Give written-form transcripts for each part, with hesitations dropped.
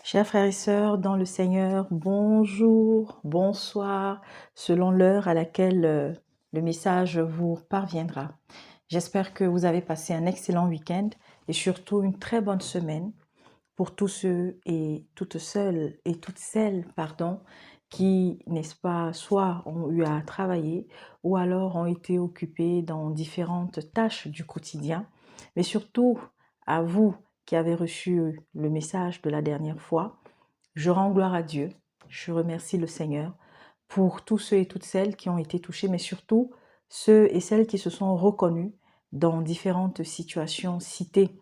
Chers frères et sœurs dans le Seigneur, bonjour, bonsoir, selon l'heure à laquelle le message vous parviendra. J'espère que vous avez passé un excellent week-end et surtout une très bonne semaine pour tous ceux et toutes celles et toutes celles, qui, n'est-ce pas, soit ont eu à travailler ou alors ont été occupés dans différentes tâches du quotidien, mais surtout à vous qui avez reçu le message de la dernière fois. Je rends gloire à Dieu, je remercie le Seigneur pour tous ceux et toutes celles qui ont été touchés, mais surtout ceux et celles qui se sont reconnus dans différentes situations citées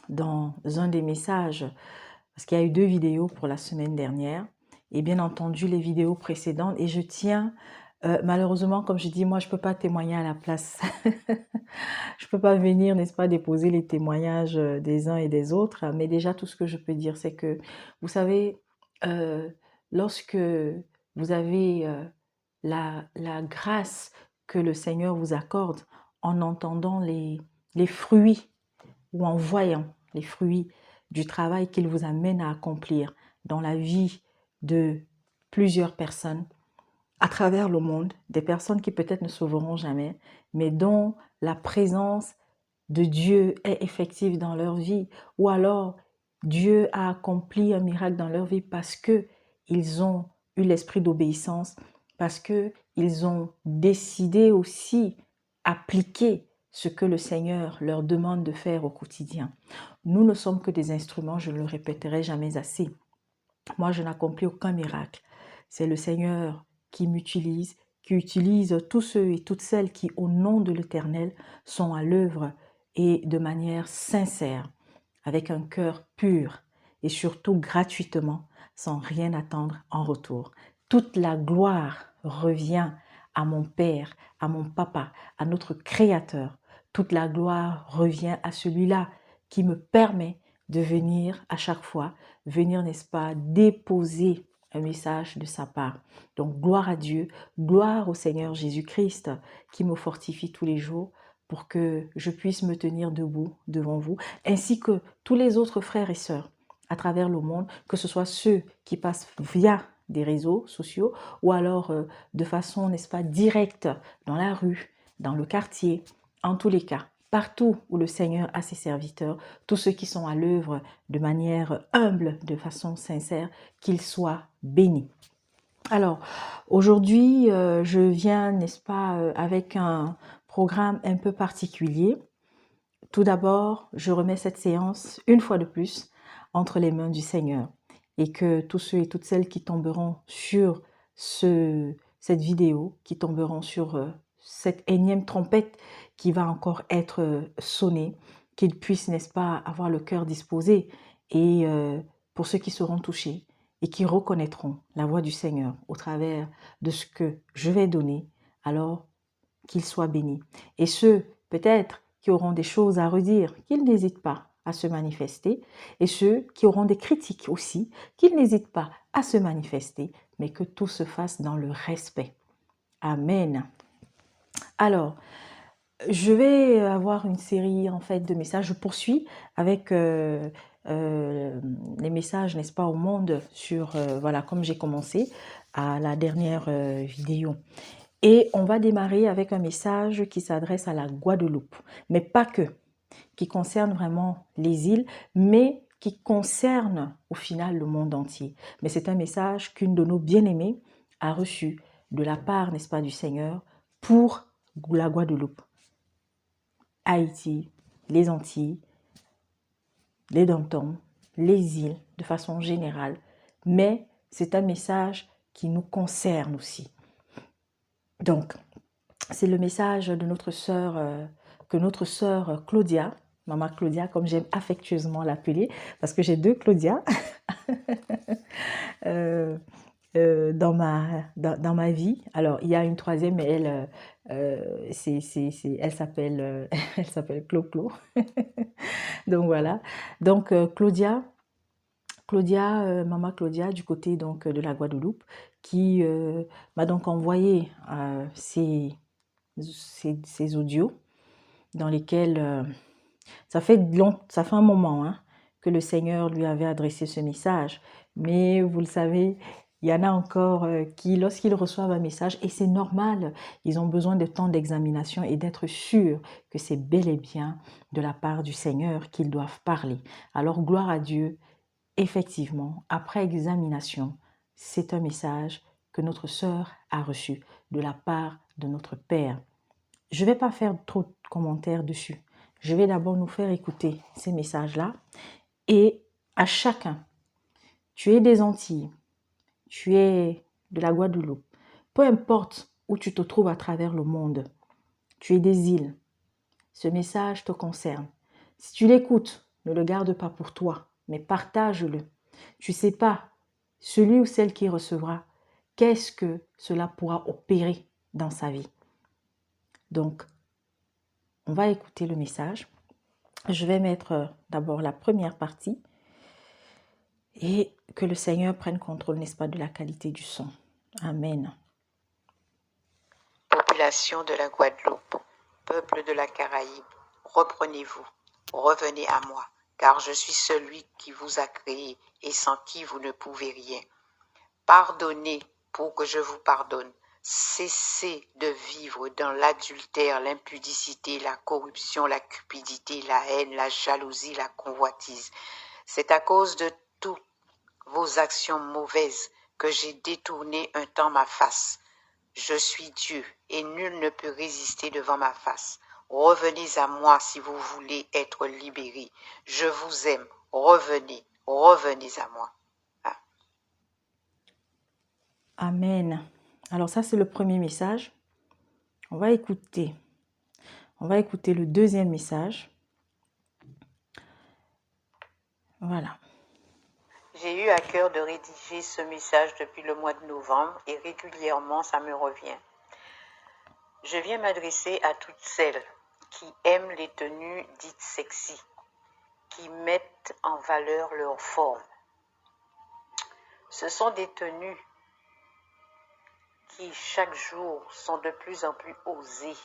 dans un des messages, parce qu'il y a eu 2 vidéos pour la semaine dernière, et bien entendu les vidéos précédentes, et je tiens, malheureusement, comme je dis, moi je ne peux pas témoigner à la place. Je ne peux pas venir, n'est-ce pas, déposer les témoignages des uns et des autres, mais déjà tout ce que je peux dire, c'est que, vous savez, euh, lorsque vous avez la grâce que le Seigneur vous accorde en entendant les fruits ou en voyant les fruits du travail qu'il vous amène à accomplir dans la vie de plusieurs personnes à travers le monde, des personnes qui peut-être ne sauveront jamais, mais dont la présence de Dieu est effective dans leur vie, ou alors Dieu a accompli un miracle dans leur vie parce que ils ont eu l'esprit d'obéissance, parce que ils ont décidé aussi appliquer ce que le Seigneur leur demande de faire au quotidien. Nous ne sommes que des instruments, je ne le répéterai jamais assez. Moi, je n'accomplis aucun miracle. C'est le Seigneur qui m'utilise, qui utilise tous ceux et toutes celles qui, au nom de l'Éternel, sont à l'œuvre et de manière sincère, avec un cœur pur et surtout gratuitement, sans rien attendre en retour. Toute la gloire revient à mon Père, à mon Papa, à notre Créateur. Toute la gloire revient à celui-là qui me permet de venir à chaque fois, venir, n'est-ce pas, déposer un message de sa part. Donc, gloire à Dieu, gloire au Seigneur Jésus-Christ qui me fortifie tous les jours pour que je puisse me tenir debout devant vous, ainsi que tous les autres frères et sœurs à travers le monde, que ce soit ceux qui passent via des réseaux sociaux ou alors de façon, n'est-ce pas, directe dans la rue, dans le quartier, en tous les cas. Partout où le Seigneur a ses serviteurs, tous ceux qui sont à l'œuvre de manière humble, de façon sincère, qu'ils soient bénis. Alors, aujourd'hui, je viens, n'est-ce pas, avec un programme un peu particulier. Tout d'abord, je remets cette séance, une fois de plus, entre les mains du Seigneur. Et que tous ceux et toutes celles qui tomberont sur cette vidéo, qui tomberont sur cette énième trompette qui va encore être sonnée, qu'ils puissent, n'est-ce pas, avoir le cœur disposé. Et pour ceux qui seront touchés et qui reconnaîtront la voix du Seigneur au travers de ce que je vais donner, alors qu'ils soient bénis. Et ceux, peut-être, qui auront des choses à redire, qu'ils n'hésitent pas à se manifester. Et ceux qui auront des critiques aussi, qu'ils n'hésitent pas à se manifester, mais que tout se fasse dans le respect. Amen. Alors, je vais avoir une série en fait de messages. Je poursuis avec les messages, n'est-ce pas, au monde sur, voilà, comme j'ai commencé à la dernière vidéo. Et on va démarrer avec un message qui s'adresse à la Guadeloupe, mais pas que, qui concerne vraiment les îles, mais qui concerne au final le monde entier. Mais c'est un message qu'une de nos bien-aimées a reçu de la part, n'est-ce pas, du Seigneur pour la Guadeloupe, Haïti, les Antilles, les Dom-Tom, les îles de façon générale. Mais c'est un message qui nous concerne aussi. Donc, c'est le message de notre sœur, que notre sœur Claudia, maman Claudia, comme j'aime affectueusement l'appeler, parce que j'ai 2 Claudia euh, dans ma vie. Alors, il y a une troisième, mais elle, elle s'appelle elle s'appelle Clo-Clo. Donc voilà. Donc Claudia, maman Claudia, du côté donc de la Guadeloupe, qui m'a donc envoyé ces audios dans lesquels ça fait un moment hein, que le Seigneur lui avait adressé ce message. Mais vous le savez, il y en a encore qui, lorsqu'ils reçoivent un message, et c'est normal, ils ont besoin de temps d'examination et d'être sûrs que c'est bel et bien de la part du Seigneur qu'ils doivent parler. Alors, gloire à Dieu, effectivement, après examination, c'est un message que notre sœur a reçu de la part de notre Père. Je ne vais pas faire trop de commentaires dessus. Je vais d'abord nous faire écouter ces messages-là. Et à chacun, tu es des Antilles, tu es de la Guadeloupe, peu importe où tu te trouves à travers le monde, tu es des îles, ce message te concerne. Si tu l'écoutes, ne le garde pas pour toi, mais partage-le. Tu ne sais pas, celui ou celle qui recevra, qu'est-ce que cela pourra opérer dans sa vie. Donc, on va écouter le message. Je vais mettre d'abord la première partie et que le Seigneur prenne contrôle, n'est-ce pas, de la qualité du son. Amen. Population de la Guadeloupe, peuple de la Caraïbe, reprenez-vous, revenez à moi, car je suis celui qui vous a créé et sans qui vous ne pouvez rien. Pardonnez pour que je vous pardonne. Cessez de vivre dans l'adultère, l'impudicité, la corruption, la cupidité, la haine, la jalousie, la convoitise. C'est à cause de toutes vos actions mauvaises que j'ai détourné un temps ma face. Je suis Dieu et nul ne peut résister devant ma face. Revenez à moi si vous voulez être libérés. Je vous aime. Revenez, revenez à moi. Amen. Alors ça, c'est le premier message. On va écouter le deuxième message. Voilà. J'ai eu à cœur de rédiger ce message depuis le mois de novembre et régulièrement ça me revient. Je viens m'adresser à toutes celles qui aiment les tenues dites sexy, qui mettent en valeur leur forme. Ce sont des tenues qui chaque jour sont de plus en plus osées.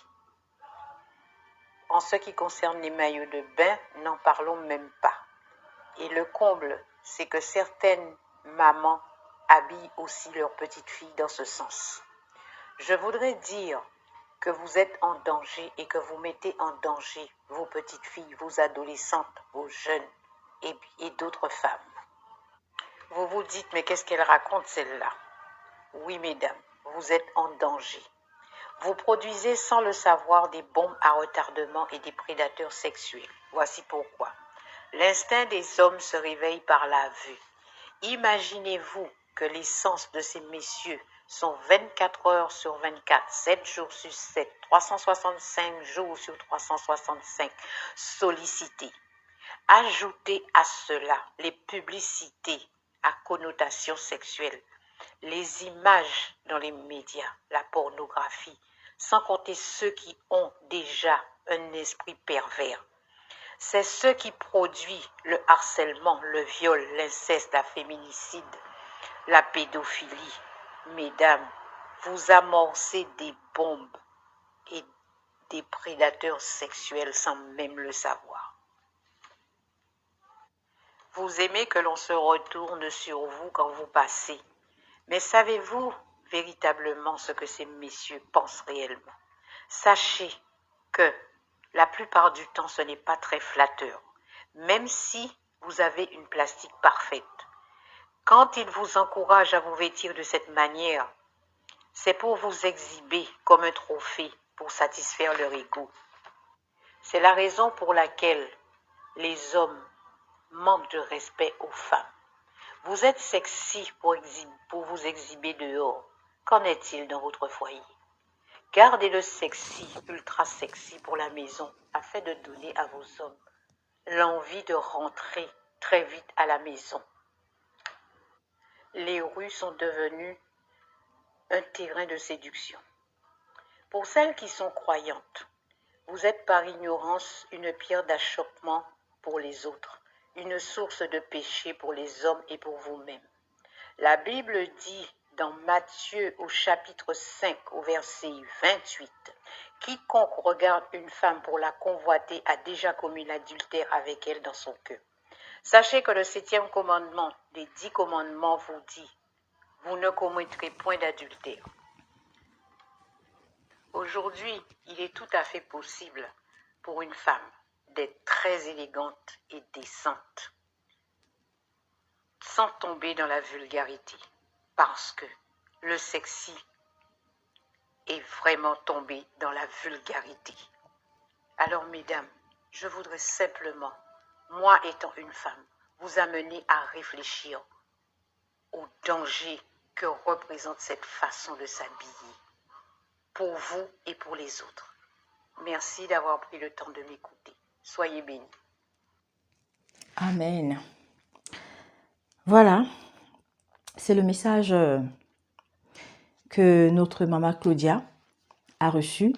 En ce qui concerne les maillots de bain, n'en parlons même pas. Et le comble, c'est que certaines mamans habillent aussi leurs petites filles dans ce sens. Je voudrais dire que vous êtes en danger et que vous mettez en danger vos petites filles, vos adolescentes, vos jeunes et d'autres femmes. Vous vous dites, mais qu'est-ce qu'elle raconte celle-là? Oui, mesdames, vous êtes en danger. Vous produisez sans le savoir des bombes à retardement et des prédateurs sexuels. Voici pourquoi. L'instinct des hommes se réveille par la vue. Imaginez-vous que les sens de ces messieurs sont 24 heures sur 24, 7 jours sur 7, 365 jours sur 365 sollicités. Ajoutez à cela les publicités à connotation sexuelle, les images dans les médias, la pornographie, sans compter ceux qui ont déjà un esprit pervers. C'est ce qui produit le harcèlement, le viol, l'inceste, la féminicide, la pédophilie. Mesdames, vous amorcez des bombes et des prédateurs sexuels sans même le savoir. Vous aimez que l'on se retourne sur vous quand vous passez. Mais savez-vous véritablement ce que ces messieurs pensent réellement? Sachez que la plupart du temps, ce n'est pas très flatteur, même si vous avez une plastique parfaite. Quand ils vous encouragent à vous vêtir de cette manière, c'est pour vous exhiber comme un trophée pour satisfaire leur ego. C'est la raison pour laquelle les hommes manquent de respect aux femmes. Vous êtes sexy pour vous exhiber dehors. Qu'en est-il dans votre foyer? Gardez le sexy, ultra sexy pour la maison, afin de donner à vos hommes l'envie de rentrer très vite à la maison. Les rues sont devenues un terrain de séduction. Pour celles qui sont croyantes, vous êtes par ignorance une pierre d'achoppement pour les autres, une source de péché pour les hommes et pour vous-même. La Bible dit dans Matthieu au chapitre 5 au verset 28, « Quiconque regarde une femme pour la convoiter a déjà commis l'adultère avec elle dans son cœur. » Sachez que le 7e commandement des 10 commandements vous dit, vous ne commettrez point d'adultère. Aujourd'hui, il est tout à fait possible pour une femme d'être très élégante et décente, sans tomber dans la vulgarité, parce que le sexy est vraiment tombé dans la vulgarité. Alors, mesdames, je voudrais simplement, moi étant une femme, vous amener à réfléchir au danger que représente cette façon de s'habiller, pour vous et pour les autres. Merci d'avoir pris le temps de m'écouter. Soyez bénis. Amen. Voilà, c'est le message que notre maman Claudia a reçu.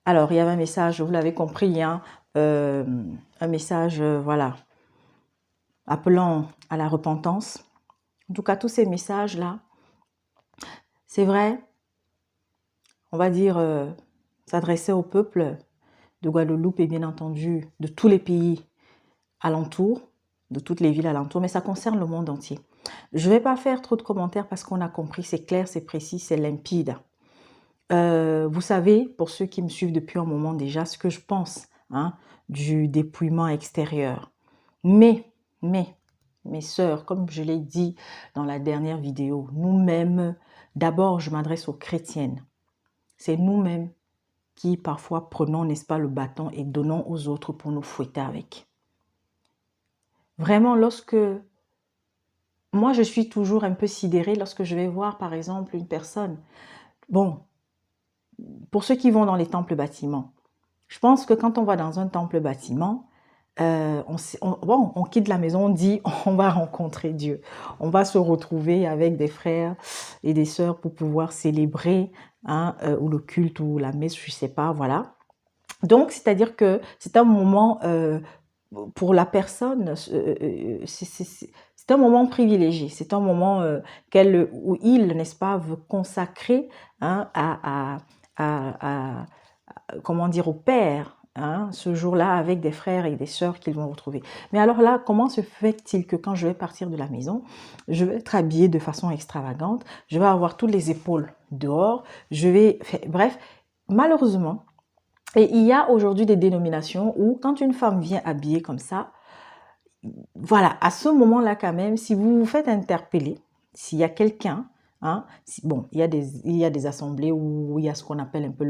Alors, il y avait un message, vous l'avez compris, hein, un message, voilà, appelant à la repentance. En tout cas, tous ces messages-là, c'est vrai, on va dire, s'adresser au peuple de Guadeloupe et bien entendu de tous les pays alentours, de toutes les villes alentours, mais ça concerne le monde entier. Je ne vais pas faire trop de commentaires parce qu'on a compris, c'est clair, c'est précis, c'est limpide. Vous savez, pour ceux qui me suivent depuis un moment déjà, ce que je pense hein, du dépouillement extérieur. Mais, mes sœurs, comme je l'ai dit dans la dernière vidéo, nous-mêmes, d'abord je m'adresse aux chrétiennes. C'est nous-mêmes qui parfois prenons, n'est-ce pas, le bâton et donnons aux autres pour nous fouetter avec. Vraiment, moi je suis toujours un peu sidérée lorsque je vais voir par exemple une personne, bon, pour ceux qui vont dans les temples bâtiments, je pense que quand on va dans un temple bâtiment, on quitte la maison, on dit on va rencontrer Dieu. On va se retrouver avec des frères et des sœurs pour pouvoir célébrer hein, ou le culte ou la messe, je ne sais pas, voilà. Donc, c'est-à-dire que c'est un moment, pour la personne, c'est un moment privilégié. C'est un moment où il, n'est-ce pas, veut consacrer hein, comment dire, au Père, hein, ce jour-là, avec des frères et des sœurs qu'ils vont retrouver. Mais alors là, comment se fait-il que quand je vais partir de la maison, je vais être habillée de façon extravagante, je vais avoir toutes les épaules dehors, bref, malheureusement, et il y a aujourd'hui des dénominations où quand une femme vient habillée comme ça, voilà, à ce moment-là quand même, si vous vous faites interpeller, s'il y a quelqu'un, hein, bon, il y a des assemblées où il y a ce qu'on appelle un peu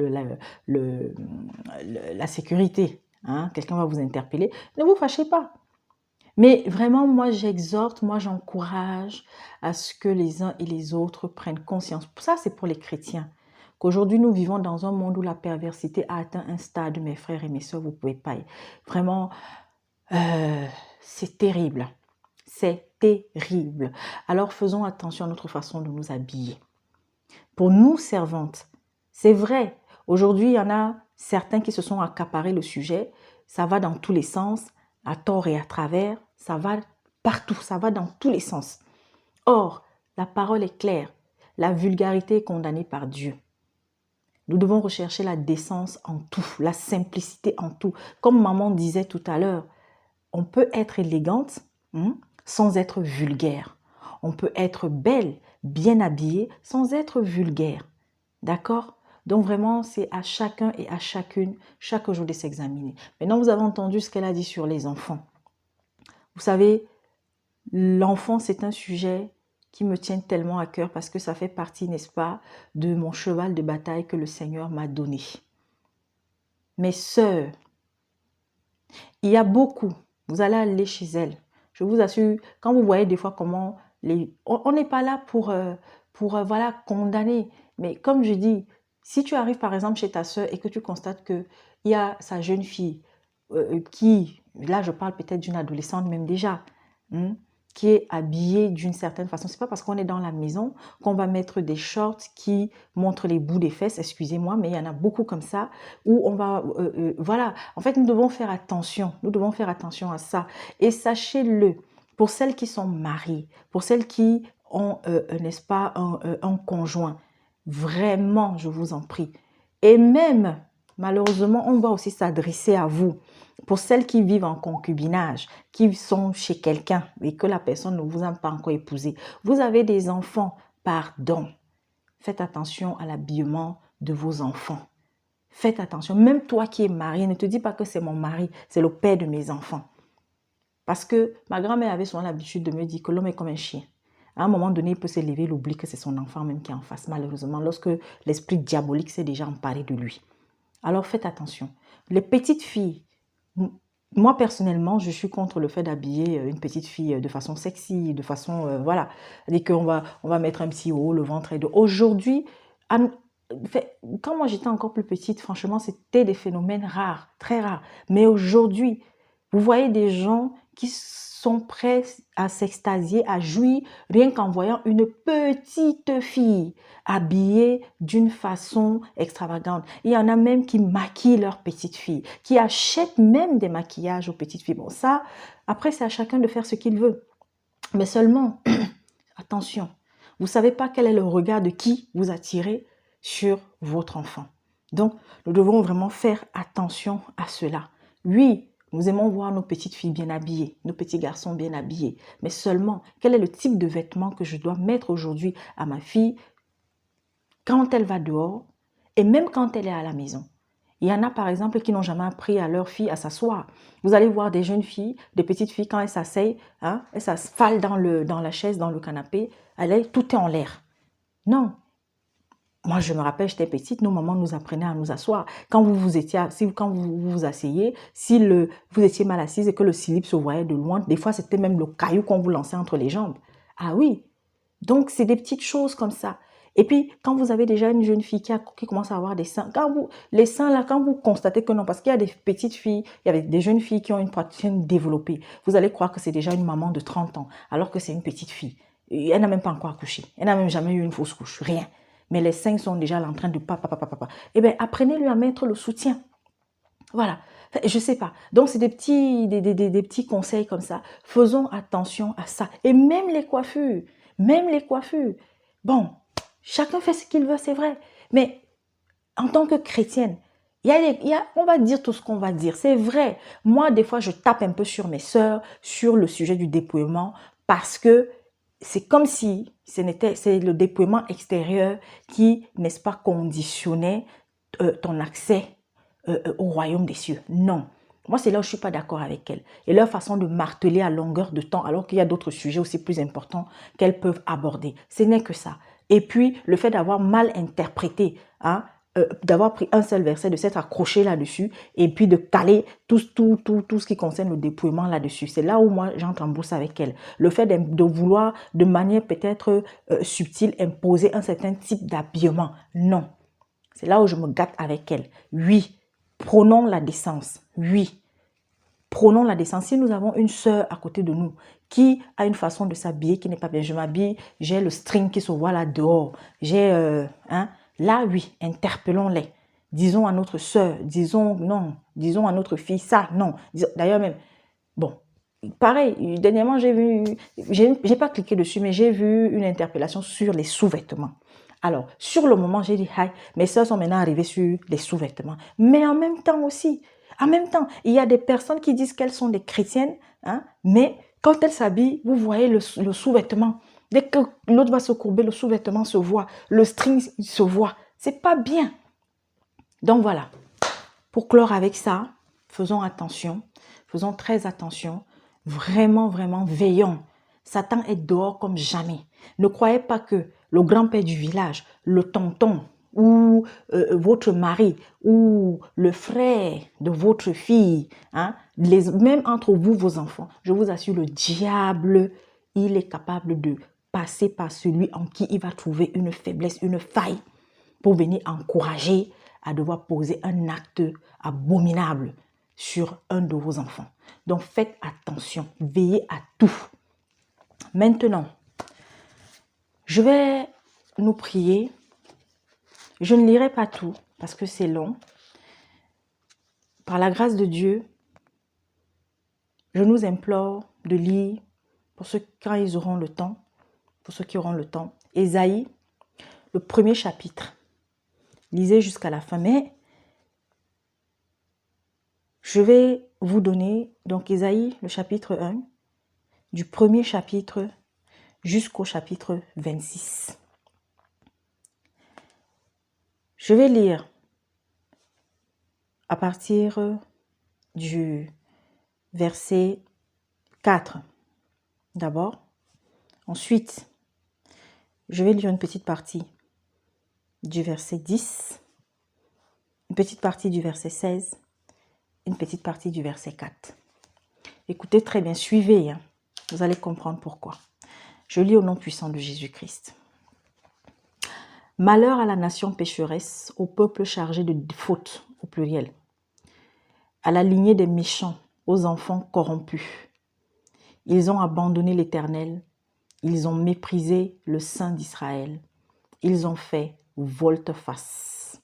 la sécurité, hein, quelqu'un va vous interpeller, ne vous fâchez pas. Mais vraiment, moi j'exhorte, moi j'encourage à ce que les uns et les autres prennent conscience. Ça, c'est pour les chrétiens. Qu'aujourd'hui, nous vivons dans un monde où la perversité a atteint un stade, mes frères et mes soeurs, vous ne pouvez pas. Vraiment, c'est terrible. C'est terrible. Alors faisons attention à notre façon de nous habiller. Pour nous, servantes, c'est vrai. Aujourd'hui, il y en a certains qui se sont accaparés le sujet. Ça va dans tous les sens, à tort et à travers. Ça va partout, ça va dans tous les sens. Or, la parole est claire. La vulgarité est condamnée par Dieu. Nous devons rechercher la décence en tout, la simplicité en tout. Comme maman disait tout à l'heure, on peut être élégante sans être vulgaire. On peut être belle, bien habillée, sans être vulgaire. D'accord? Donc vraiment, c'est à chacun et à chacune, chaque jour de s'examiner. Maintenant, vous avez entendu ce qu'elle a dit sur les enfants. Vous savez, l'enfant, c'est un sujet qui me tient tellement à cœur parce que ça fait partie, n'est-ce pas, de mon cheval de bataille que le Seigneur m'a donné. Mes sœurs, il y a beaucoup, vous allez aller chez elles. Je vous assure, quand vous voyez des fois comment on n'est pas là pour voilà, condamner. Mais comme je dis, si tu arrives par exemple chez ta sœur et que tu constates qu'il y a sa jeune fille qui, là je parle peut-être d'une adolescente même déjà, qui est habillée d'une certaine façon. C'est pas parce qu'on est dans la maison qu'on va mettre des shorts qui montrent les bouts des fesses, excusez-moi, mais il y en a beaucoup comme ça, où on va, voilà. En fait, nous devons faire attention à ça. Et sachez-le, pour celles qui sont mariées, pour celles qui ont, n'est-ce pas, un conjoint, vraiment, je vous en prie. Et même malheureusement, on va aussi s'adresser à vous. Pour celles qui vivent en concubinage, qui sont chez quelqu'un et que la personne ne vous a pas encore épousé, vous avez des enfants, pardon. Faites attention à l'habillement de vos enfants. Faites attention. Même toi qui es marié, ne te dis pas que c'est mon mari, c'est le père de mes enfants. Parce que ma grand-mère avait souvent l'habitude de me dire que l'homme est comme un chien. À un moment donné, il peut se lever, il oublie que c'est son enfant même qui est en face, malheureusement, lorsque l'esprit diabolique s'est déjà emparé de lui. Alors faites attention. Les petites filles, moi personnellement, je suis contre le fait d'habiller une petite fille de façon sexy, de façon, voilà. C'est-à-dire qu'on va mettre un petit haut, le ventre et de. Aujourd'hui, quand moi j'étais encore plus petite, franchement, c'était des phénomènes rares, très rares. Mais aujourd'hui, vous voyez des gens qui sont prêts à s'extasier, à jouir, rien qu'en voyant une petite fille habillée d'une façon extravagante. Il y en a même qui maquillent leur petite fille, qui achètent même des maquillages aux petites filles. Bon, ça, après, c'est à chacun de faire ce qu'il veut. Mais seulement, attention, vous ne savez pas quel est le regard de qui vous attirez sur votre enfant. Donc, nous devons vraiment faire attention à cela. Oui, nous aimons voir nos petites filles bien habillées, nos petits garçons bien habillés. Mais seulement, quel est le type de vêtements que je dois mettre aujourd'hui à ma fille quand elle va dehors et même quand elle est à la maison? Il y en a par exemple qui n'ont jamais appris à leur fille à s'asseoir. Vous allez voir des jeunes filles, des petites filles, quand elles s'asseyent, hein, elles s'asphalent dans la chaise, dans le canapé, tout est en l'air. Non. Moi, je me rappelle, j'étais petite, nos mamans nous apprenaient à nous asseoir. Quand vous vous étiez, quand vous vous asseyez, si vous étiez mal assise et que le slip se voyait de loin, des fois, c'était même le caillou qu'on vous lançait entre les jambes. Ah oui. Donc, c'est des petites choses comme ça. Et puis, quand vous avez déjà une jeune fille qui commence à avoir des seins, les seins là, quand vous constatez que non, parce qu'il y a des petites filles, il y a des jeunes filles qui ont une poitrine développée, vous allez croire que c'est déjà une maman de 30 ans, alors que c'est une petite fille. Elle n'a même pas encore accouché. Elle n'a même jamais eu une fausse couche, rien. Mais les seins sont déjà en train de papa. Eh bien, apprenez-lui à mettre le soutien. Voilà. Je sais pas. Donc, c'est des petits conseils comme ça. Faisons attention à ça. Et même les coiffures. Bon, chacun fait ce qu'il veut, c'est vrai. Mais en tant que chrétienne, on va dire tout ce qu'on va dire. C'est vrai. Moi, des fois, je tape un peu sur mes sœurs, sur le sujet du dépouillement, parce que c'est comme si c'est le dépouillement extérieur qui, n'est-ce pas, conditionnait ton accès au royaume des cieux. Non. Moi, c'est là où je ne suis pas d'accord avec elles. Et leur façon de marteler à longueur de temps, alors qu'il y a d'autres sujets aussi plus importants qu'elles peuvent aborder. Ce n'est que ça. Et puis, le fait d'avoir mal interprété, hein, d'avoir pris un seul verset, de s'être accroché là-dessus, et puis de caler tout ce qui concerne le dépouillement là-dessus. C'est là où moi, j'entre en bourse avec elle. Le fait de vouloir, de manière peut-être subtile, imposer un certain type d'habillement. Non. C'est là où je me gâte avec elle. Oui, prenons la décence. Oui, prenons la décence. Si nous avons une sœur à côté de nous qui a une façon de s'habiller qui n'est pas bien, je m'habille, j'ai le string qui se voit là dehors, là oui, interpellons-les. Disons à notre sœur, disons à notre fille ça, non. D'ailleurs même, bon, pareil, dernièrement j'ai pas cliqué dessus, mais j'ai vu une interpellation sur les sous-vêtements. Alors, sur le moment, j'ai dit, mes soeurs sont maintenant arrivées sur les sous-vêtements. Mais en même temps aussi, il y a des personnes qui disent qu'elles sont des chrétiennes, hein, mais quand elles s'habillent, vous voyez le sous-vêtement. Dès que l'autre va se courber, le sous-vêtement se voit, le string se voit. C'est pas bien. Donc voilà, pour clore avec ça, faisons attention, faisons très attention, vraiment, vraiment veillons. Satan est dehors comme jamais. Ne croyez pas que le grand-père du village, le tonton ou votre mari ou le frère de votre fille, hein, même entre vous, vos enfants, je vous assure, le diable, il est capable de passer par celui en qui il va trouver une faiblesse, une faille pour venir encourager à devoir poser un acte abominable sur un de vos enfants. Donc faites attention, veillez à tout. Maintenant, je vais nous prier. Je ne lirai pas tout parce que c'est long. Par la grâce de Dieu, je nous implore de lire, pour ceux quand ils auront le temps, pour ceux qui auront le temps, Ésaïe, le premier chapitre. Lisez jusqu'à la fin, mais Je vais vous donner donc Ésaïe, le chapitre 1, du premier chapitre jusqu'au chapitre 26. Je vais lire à partir du verset 4 d'abord. Ensuite, je vais lire une petite partie du verset 10, une petite partie du verset 16, une petite partie du verset 4. Écoutez très bien, suivez, hein. Vous allez comprendre pourquoi. Je lis au nom puissant de Jésus-Christ. Malheur à la nation pécheresse, au peuple chargé de fautes, au pluriel, à la lignée des méchants, aux enfants corrompus. Ils ont abandonné l'Éternel, ils ont méprisé le Saint d'Israël, ils ont fait volte-face.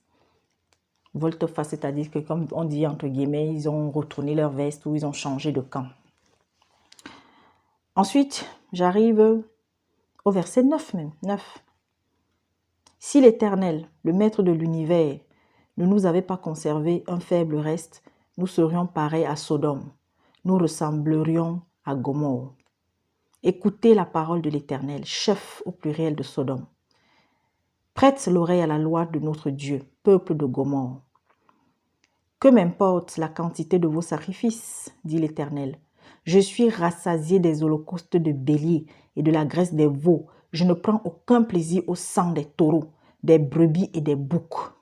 Volte-face, c'est-à-dire que, comme on dit entre guillemets, ils ont retourné leur veste ou ils ont changé de camp. Ensuite, j'arrive au verset 9 même, 9. Si l'Éternel, le Maître de l'univers, ne nous avait pas conservé un faible reste, nous serions pareils à Sodome, nous ressemblerions à Gomorrhe. Écoutez la parole de l'Éternel, chef au pluriel de Sodome. Prête l'oreille à la loi de notre Dieu, peuple de Gomorrhe. Que m'importe la quantité de vos sacrifices, dit l'Éternel. Je suis rassasié des holocaustes de béliers et de la graisse des veaux. Je ne prends aucun plaisir au sang des taureaux, des brebis et des boucs.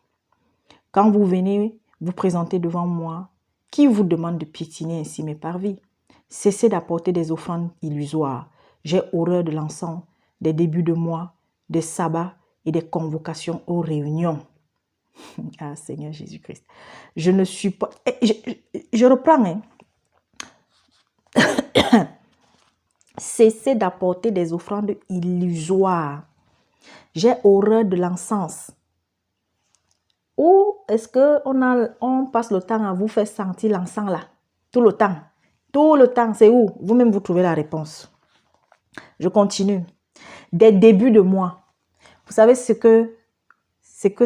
Quand vous venez vous présenter devant moi, qui vous demande de piétiner ainsi mes parvis? Cessez d'apporter des offrandes illusoires. J'ai horreur de l'encens, des débuts de mois, des sabbats et des convocations aux réunions. Ah Seigneur Jésus-Christ, je ne suis pas... Je reprends, hein. Cessez d'apporter des offrandes illusoires. J'ai horreur de l'encens. Ou est-ce qu'on passe le temps à vous faire sentir l'encens là? Tout le temps. Tout le temps, c'est où? Vous-même, vous trouvez la réponse. Je continue. Des débuts de mois. Vous savez ce que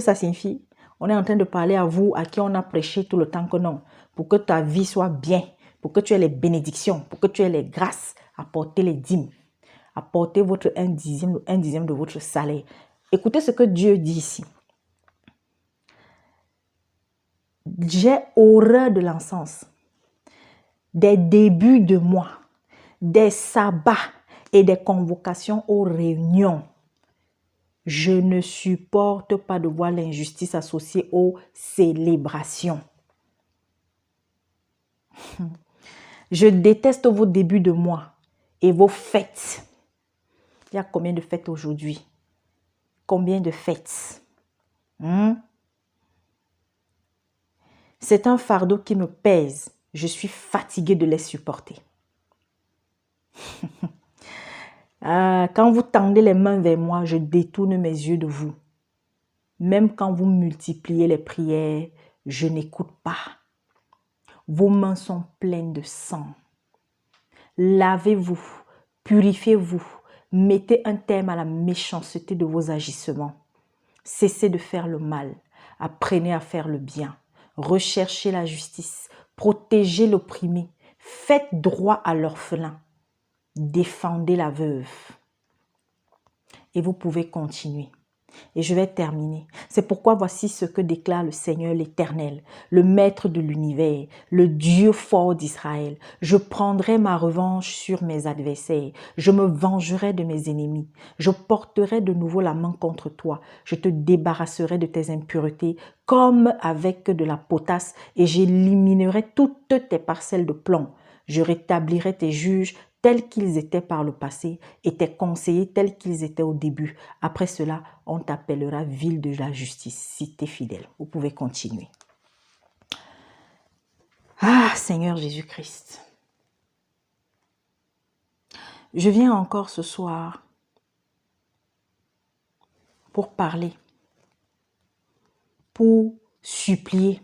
ça signifie? On est en train de parler à vous, à qui on a prêché tout le temps que non. Pour que ta vie soit bien, pour que tu aies les bénédictions, pour que tu aies les grâces, apportez les dîmes. Apportez votre 1/10 de votre salaire. Écoutez ce que Dieu dit ici. J'ai horreur de l'encens, des débuts de mois, des sabbats et des convocations aux réunions. Je ne supporte pas de voir l'injustice associée aux célébrations. Je déteste vos débuts de mois et vos fêtes. Il y a combien de fêtes aujourd'hui? Combien de fêtes? C'est un fardeau qui me pèse. Je suis fatiguée de les supporter. Quand vous tendez les mains vers moi, je détourne mes yeux de vous. Même quand vous multipliez les prières, je n'écoute pas. Vos mains sont pleines de sang. Lavez-vous, purifiez-vous, mettez un terme à la méchanceté de vos agissements. Cessez de faire le mal, apprenez à faire le bien. Recherchez la justice, protégez l'opprimé, faites droit à l'orphelin, défendez la veuve. Et vous pouvez continuer. Et je vais terminer. C'est pourquoi voici ce que déclare le Seigneur l'Éternel, le Maître de l'univers, le Dieu fort d'Israël. Je prendrai ma revanche sur mes adversaires. Je me vengerai de mes ennemis. Je porterai de nouveau la main contre toi. Je te débarrasserai de tes impuretés comme avec de la potasse et j'éliminerai toutes tes parcelles de plomb. Je rétablirai tes juges tels qu'ils étaient par le passé et tes conseillers tels qu'ils étaient au début. Après cela, on t'appellera ville de la justice, cité fidèle. Vous pouvez continuer. Ah, Seigneur Jésus-Christ. Je viens encore ce soir pour parler, pour supplier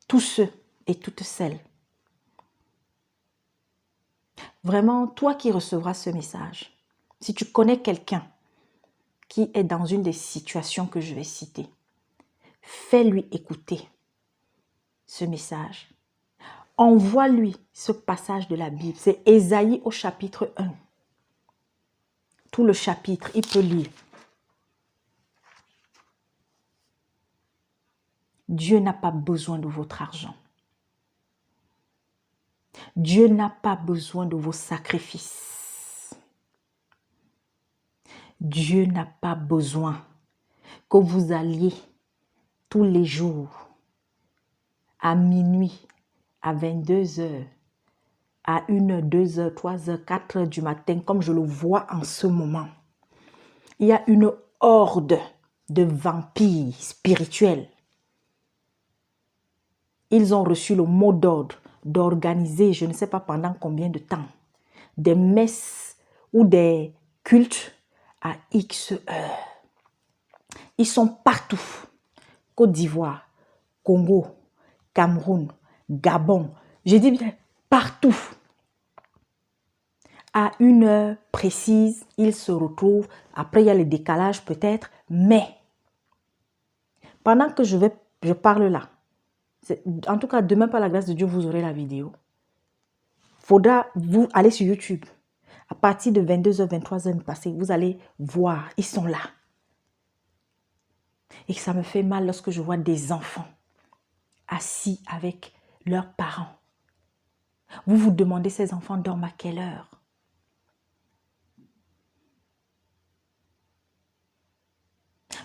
tous ceux et toutes celles. Vraiment, toi qui recevras ce message, si tu connais quelqu'un qui est dans une des situations que je vais citer, fais-lui écouter ce message. Envoie-lui ce passage de la Bible. C'est Ésaïe au chapitre 1. Tout le chapitre, il peut lire. Dieu n'a pas besoin de votre argent. Dieu n'a pas besoin de vos sacrifices. Dieu n'a pas besoin que vous alliez tous les jours à minuit, à 22 heures, à 1h, 2h, 3h, 4h du matin, comme je le vois en ce moment. Il y a une horde de vampires spirituels. Ils ont reçu le mot d'ordre d'organiser, je ne sais pas pendant combien de temps, des messes ou des cultes à X heures. Ils sont partout. Côte d'Ivoire, Congo, Cameroun, Gabon. Je dis bien partout. À 1h précise, ils se retrouvent. Après, il y a le décalage peut-être. Mais, pendant que je parle là, en tout cas, demain, par la grâce de Dieu, vous aurez la vidéo. Faudra vous aller sur YouTube. À partir de 22h, 23h passées, vous allez voir, ils sont là. Et ça me fait mal lorsque je vois des enfants assis avec leurs parents. Vous vous demandez, ces enfants dorment à quelle heure?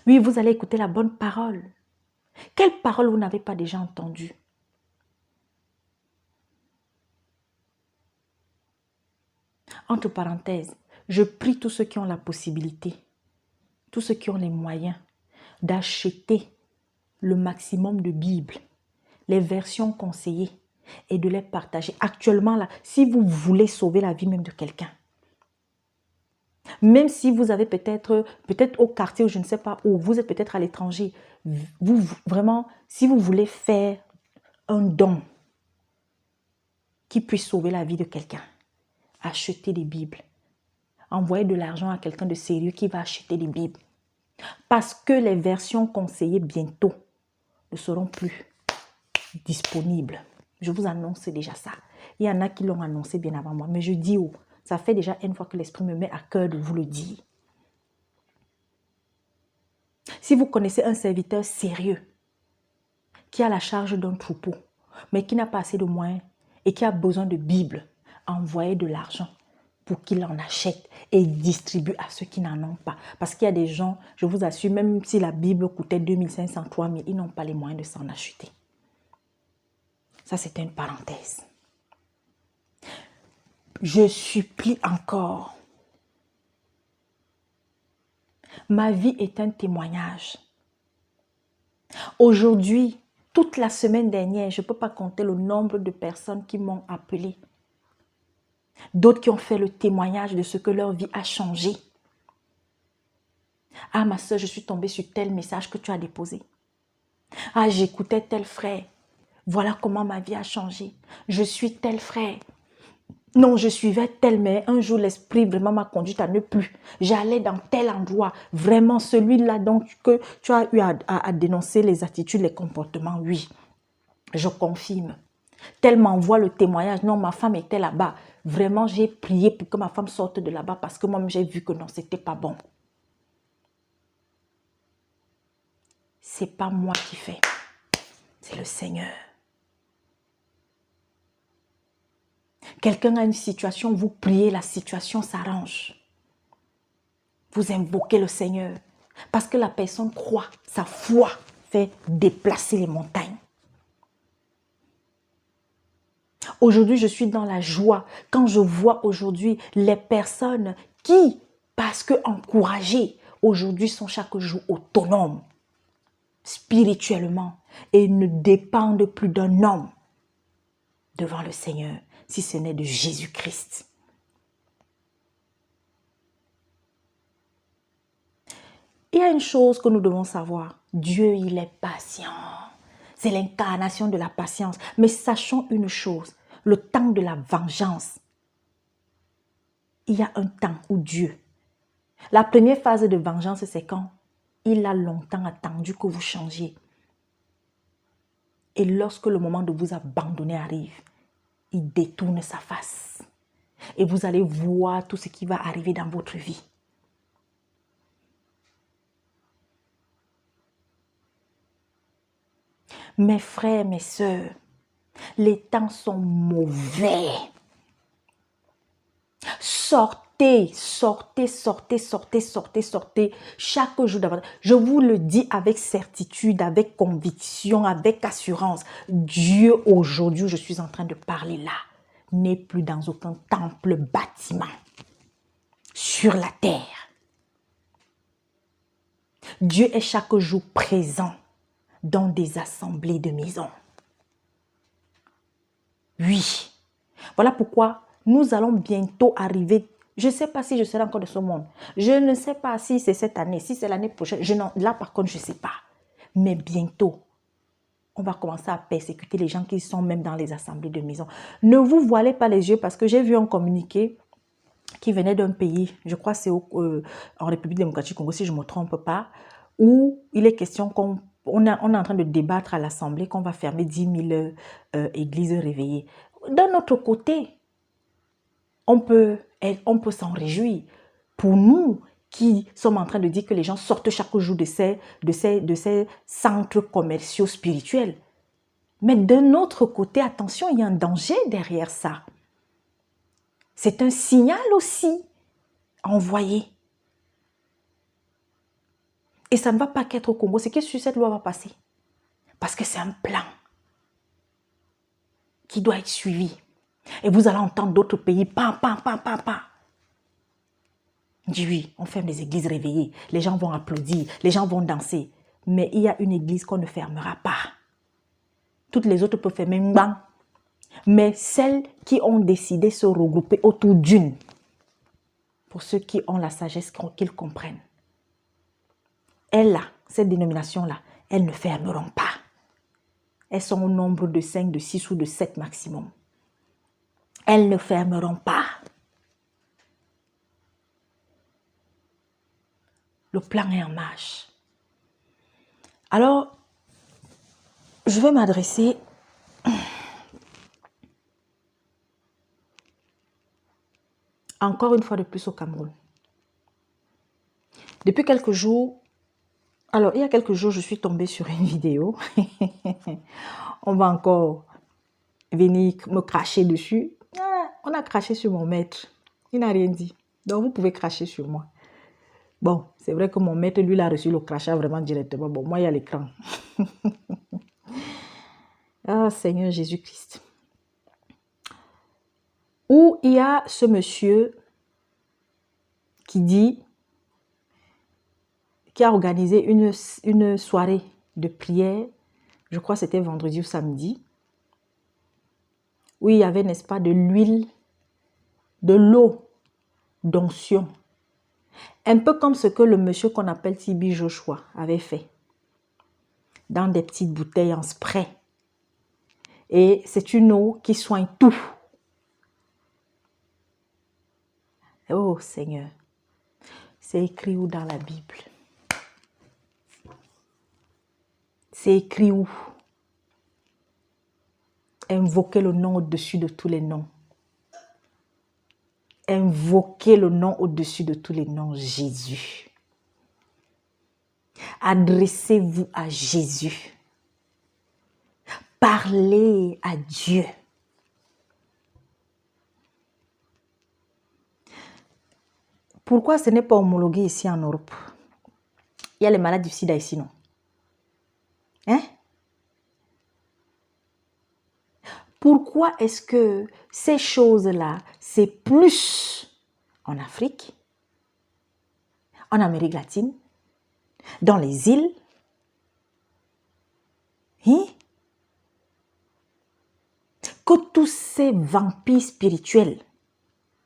Oui, vous allez écouter la bonne parole. Quelle parole vous n'avez pas déjà entendue? Entre parenthèses, je prie tous ceux qui ont la possibilité, tous ceux qui ont les moyens d'acheter le maximum de Bibles, les versions conseillées et de les partager. Actuellement, là, si vous voulez sauver la vie même de quelqu'un, même si vous avez peut-être au quartier ou je ne sais pas où, vous êtes peut-être à l'étranger, vous vraiment, si vous voulez faire un don qui puisse sauver la vie de quelqu'un, achetez des Bibles. Envoyez de l'argent à quelqu'un de sérieux qui va acheter des Bibles. Parce que les versions conseillées bientôt ne seront plus disponibles. Je vous annonce déjà ça. Il y en a qui l'ont annoncé bien avant moi. Mais je dis, oh, ça fait déjà une fois que l'Esprit me met à cœur de vous le dire. Si vous connaissez un serviteur sérieux qui a la charge d'un troupeau, mais qui n'a pas assez de moyens et qui a besoin de Bible, envoyez de l'argent pour qu'il en achète et distribue à ceux qui n'en ont pas. Parce qu'il y a des gens, je vous assure, même si la Bible coûtait 2500, 3000, ils n'ont pas les moyens de s'en acheter. Ça, c'était une parenthèse. Je supplie encore. Ma vie est un témoignage. Aujourd'hui, toute la semaine dernière, je ne peux pas compter le nombre de personnes qui m'ont appelé. D'autres qui ont fait le témoignage de ce que leur vie a changé. Ah, ma soeur, je suis tombée sur tel message que tu as déposé. Ah, j'écoutais tel frère. Voilà comment ma vie a changé. Je suis tel frère. Non, je suivais tel, mais un jour, l'esprit vraiment m'a conduite à ne plus. J'allais dans tel endroit. Vraiment, celui-là donc que tu as eu à dénoncer les attitudes, les comportements. Oui, je confirme. Tel m'envoie le témoignage. Non, ma femme était là-bas. Vraiment, j'ai prié pour que ma femme sorte de là-bas parce que moi-même, j'ai vu que non, c'était pas bon. C'est pas moi qui fais. C'est le Seigneur. Quelqu'un a une situation, vous priez, la situation s'arrange. Vous invoquez le Seigneur. Parce que la personne croit, sa foi fait déplacer les montagnes. Aujourd'hui, je suis dans la joie quand je vois aujourd'hui les personnes qui, parce que encouragées, aujourd'hui sont chaque jour autonomes, spirituellement, et ne dépendent plus d'un homme devant le Seigneur, si ce n'est de Jésus-Christ. Il y a une chose que nous devons savoir. Dieu, il est patient. C'est l'incarnation de la patience. Mais sachons une chose, le temps de la vengeance. Il y a un temps où Dieu, la première phase de vengeance, c'est quand il a longtemps attendu que vous changiez. Et lorsque le moment de vous abandonner arrive, il détourne sa face. Et vous allez voir tout ce qui va arriver dans votre vie. Mes frères, mes sœurs, les temps sont mauvais. Sortez, sortez, sortez, sortez, sortez, sortez. Chaque jour davantage. Je vous le dis avec certitude, avec conviction, avec assurance. Dieu, aujourd'hui, où je suis en train de parler là, n'est plus dans aucun temple, bâtiment sur la terre. Dieu est chaque jour présent dans des assemblées de maisons. Oui. Voilà pourquoi nous allons bientôt arriver. Je ne sais pas si je serai encore de ce monde. Je ne sais pas si c'est cette année, si c'est l'année prochaine. Là, par contre, je ne sais pas. Mais bientôt, on va commencer à persécuter les gens qui sont même dans les assemblées de maison. Ne vous voilez pas les yeux parce que j'ai vu un communiqué qui venait d'un pays, je crois que c'est en République démocratique du Congo, si je ne me trompe pas, où il est question on est en train de débattre à l'Assemblée qu'on va fermer 10 000 églises réveillées. D'un autre côté, on peut s'en réjouir. Pour nous qui sommes en train de dire que les gens sortent chaque jour de ces centres commerciaux spirituels. Mais d'un autre côté, attention, il y a un danger derrière ça. C'est un signal aussi envoyé. Et ça ne va pas qu'être au Congo, c'est que sur cette loi va passer. Parce que c'est un plan qui doit être suivi. Et vous allez entendre d'autres pays, pam, pam, pam, pam, pam. On dit oui, on ferme les églises réveillées. Les gens vont applaudir, les gens vont danser. Mais il y a une église qu'on ne fermera pas. Toutes les autres peuvent fermer bang. Mais celles qui ont décidé de se regrouper autour d'une, pour ceux qui ont la sagesse qu'ils comprennent, elles là, cette dénomination-là, elles ne fermeront pas. Elles sont au nombre de 5, de 6 ou de 7 maximum. Elles ne fermeront pas. Le plan est en marche. Alors, je vais m'adresser encore une fois de plus au Cameroun. Depuis quelques jours, alors il y a quelques jours, je suis tombée sur une vidéo. On va encore venir me cracher dessus. On a craché sur mon maître. Il n'a rien dit. Donc vous pouvez cracher sur moi. Bon, c'est vrai que mon maître, lui, il a reçu le crachat vraiment directement. Bon, moi, il y a l'écran. Ah, Seigneur Jésus-Christ. Où il y a ce monsieur qui a organisé une soirée de prière, je crois que c'était vendredi ou samedi, où il y avait, n'est-ce pas, de l'huile, de l'eau d'onction. Un peu comme ce que le monsieur qu'on appelle Tibi Joshua avait fait, dans des petites bouteilles en spray. Et c'est une eau qui soigne tout. Oh Seigneur, c'est écrit où dans la Bible? C'est écrit où? Invoquez le nom au-dessus de tous les noms. Invoquez le nom au-dessus de tous les noms, Jésus. Adressez-vous à Jésus. Parlez à Dieu. Pourquoi ce n'est pas homologué ici en Europe? Il y a les malades du sida ici, non? Hein? Pourquoi est-ce que ces choses-là, c'est plus en Afrique, en Amérique latine, dans les îles, hein? Que tous ces vampires spirituels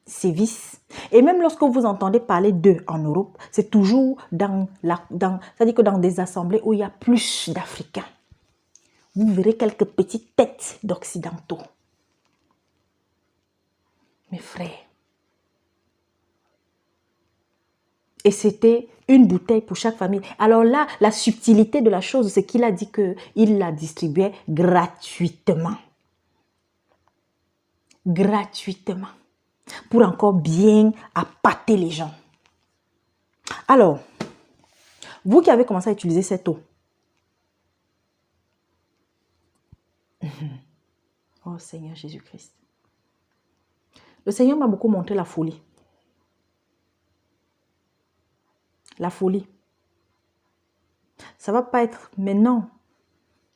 sévissent. Et même lorsque vous entendez parler d'eux en Europe, c'est toujours c'est-à-dire que dans des assemblées où il y a plus d'Africains. Vous verrez quelques petites têtes d'Occidentaux. Mes frères, Et c'était une bouteille pour chaque famille. Alors là, la subtilité de la chose, c'est qu'il a dit qu'il la distribuait gratuitement. Gratuitement. Pour encore bien appâter les gens. Alors, vous qui avez commencé à utiliser cette eau, oh Seigneur Jésus-Christ, le Seigneur m'a beaucoup montré la folie. La folie. Ça ne va pas être maintenant,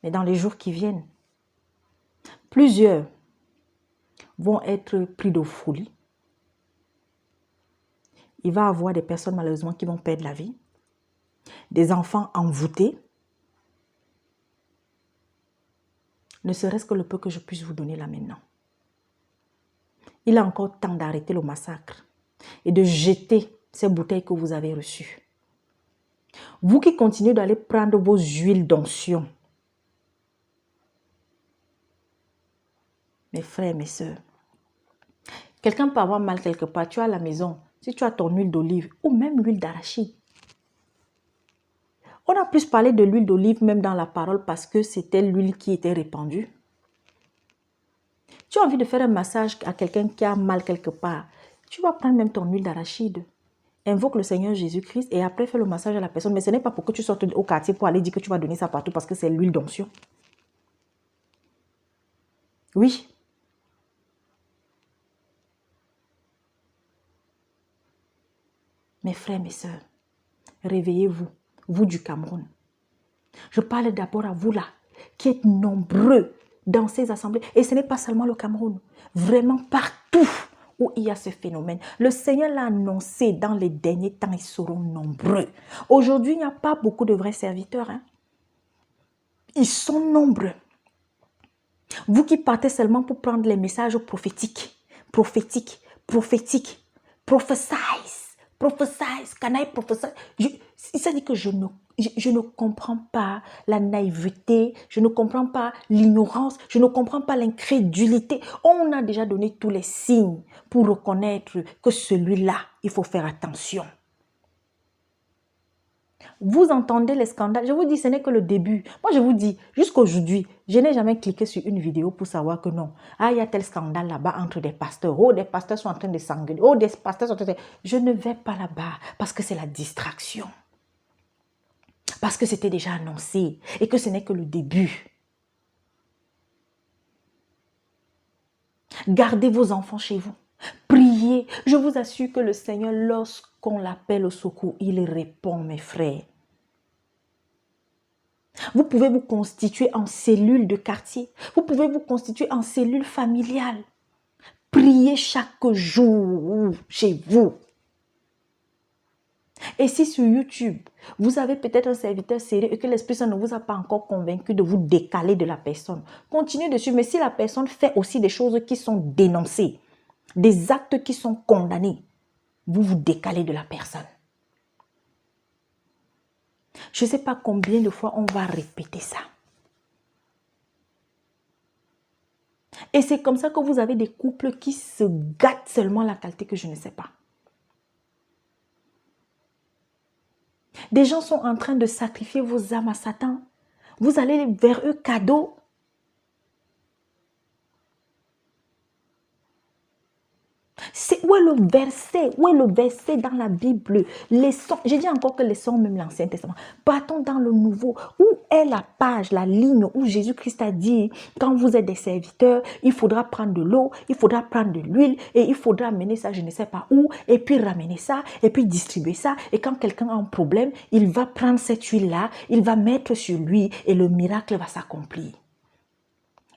mais dans les jours qui viennent. Plusieurs vont être pris de folie. Il va y avoir des personnes malheureusement qui vont perdre la vie. Des enfants envoûtés. Ne serait-ce que le peu que je puisse vous donner là maintenant. Il a encore temps d'arrêter le massacre et de jeter ces bouteilles que vous avez reçues. Vous qui continuez d'aller prendre vos huiles d'onction, mes frères, mes sœurs, quelqu'un peut avoir mal quelque part, tu as à la maison, si tu as ton huile d'olive ou même l'huile d'arachide. On a plus parlé de l'huile d'olive même dans la parole parce que c'était l'huile qui était répandue. Tu as envie de faire un massage à quelqu'un qui a mal quelque part, tu vas prendre même ton huile d'arachide. Invoque le Seigneur Jésus-Christ et après fais le massage à la personne. Mais ce n'est pas pour que tu sortes au quartier pour aller dire que tu vas donner ça partout parce que c'est l'huile d'onction. Oui. Mes frères, mes sœurs, réveillez-vous, vous du Cameroun. Je parle d'abord à vous là, qui êtes nombreux dans ces assemblées. Et ce n'est pas seulement le Cameroun, vraiment partout où il y a ce phénomène. Le Seigneur l'a annoncé dans les derniers temps, ils seront nombreux. Aujourd'hui, il n'y a pas beaucoup de vrais serviteurs. Ils sont nombreux. Vous qui partez seulement pour prendre les messages prophétiques, prophétiques, prophesize, can I prophesy? Ça dit que je ne comprends pas la naïveté, je ne comprends pas l'ignorance, je ne comprends pas l'incrédulité. On a déjà donné tous les signes pour reconnaître que celui-là, il faut faire attention. Vous entendez les scandales. Je vous dis, ce n'est que le début. Moi, je vous dis, jusqu'aujourd'hui, je n'ai jamais cliqué sur une vidéo pour savoir que non. Ah, il y a tel scandale là-bas entre des pasteurs. Oh, des pasteurs sont en train de s'engueuler. Oh, des pasteurs sont en train de... Je ne vais pas là-bas parce que c'est la distraction. Parce que c'était déjà annoncé et que ce n'est que le début. Gardez vos enfants chez vous. Priez. Je vous assure que le Seigneur, lorsqu'on l'appelle au secours, il répond, mes frères. Vous pouvez vous constituer en cellule de quartier. Vous pouvez vous constituer en cellule familiale. Priez chaque jour chez vous. Et si sur YouTube, vous avez peut-être un serviteur sérieux et que l'Esprit Saint ne vous a pas encore convaincu de vous décaler de la personne, continuez dessus. Mais si la personne fait aussi des choses qui sont dénoncées, des actes qui sont condamnés, vous vous décalez de la personne. Je ne sais pas combien de fois on va répéter ça. Et c'est comme ça que vous avez des couples qui se gâtent seulement la qualité que je ne sais pas. Des gens sont en train de sacrifier vos âmes à Satan. Vous allez vers eux cadeau. Où est le verset dans la Bible? J'ai dit encore que les sons, même l'Ancien Testament. Partons dans le Nouveau. Où est la page, la ligne où Jésus-Christ a dit, quand vous êtes des serviteurs, il faudra prendre de l'eau, il faudra prendre de l'huile et il faudra amener ça, je ne sais pas où, et puis ramener ça, et puis distribuer ça. Et quand quelqu'un a un problème, il va prendre cette huile-là, il va mettre sur lui et le miracle va s'accomplir.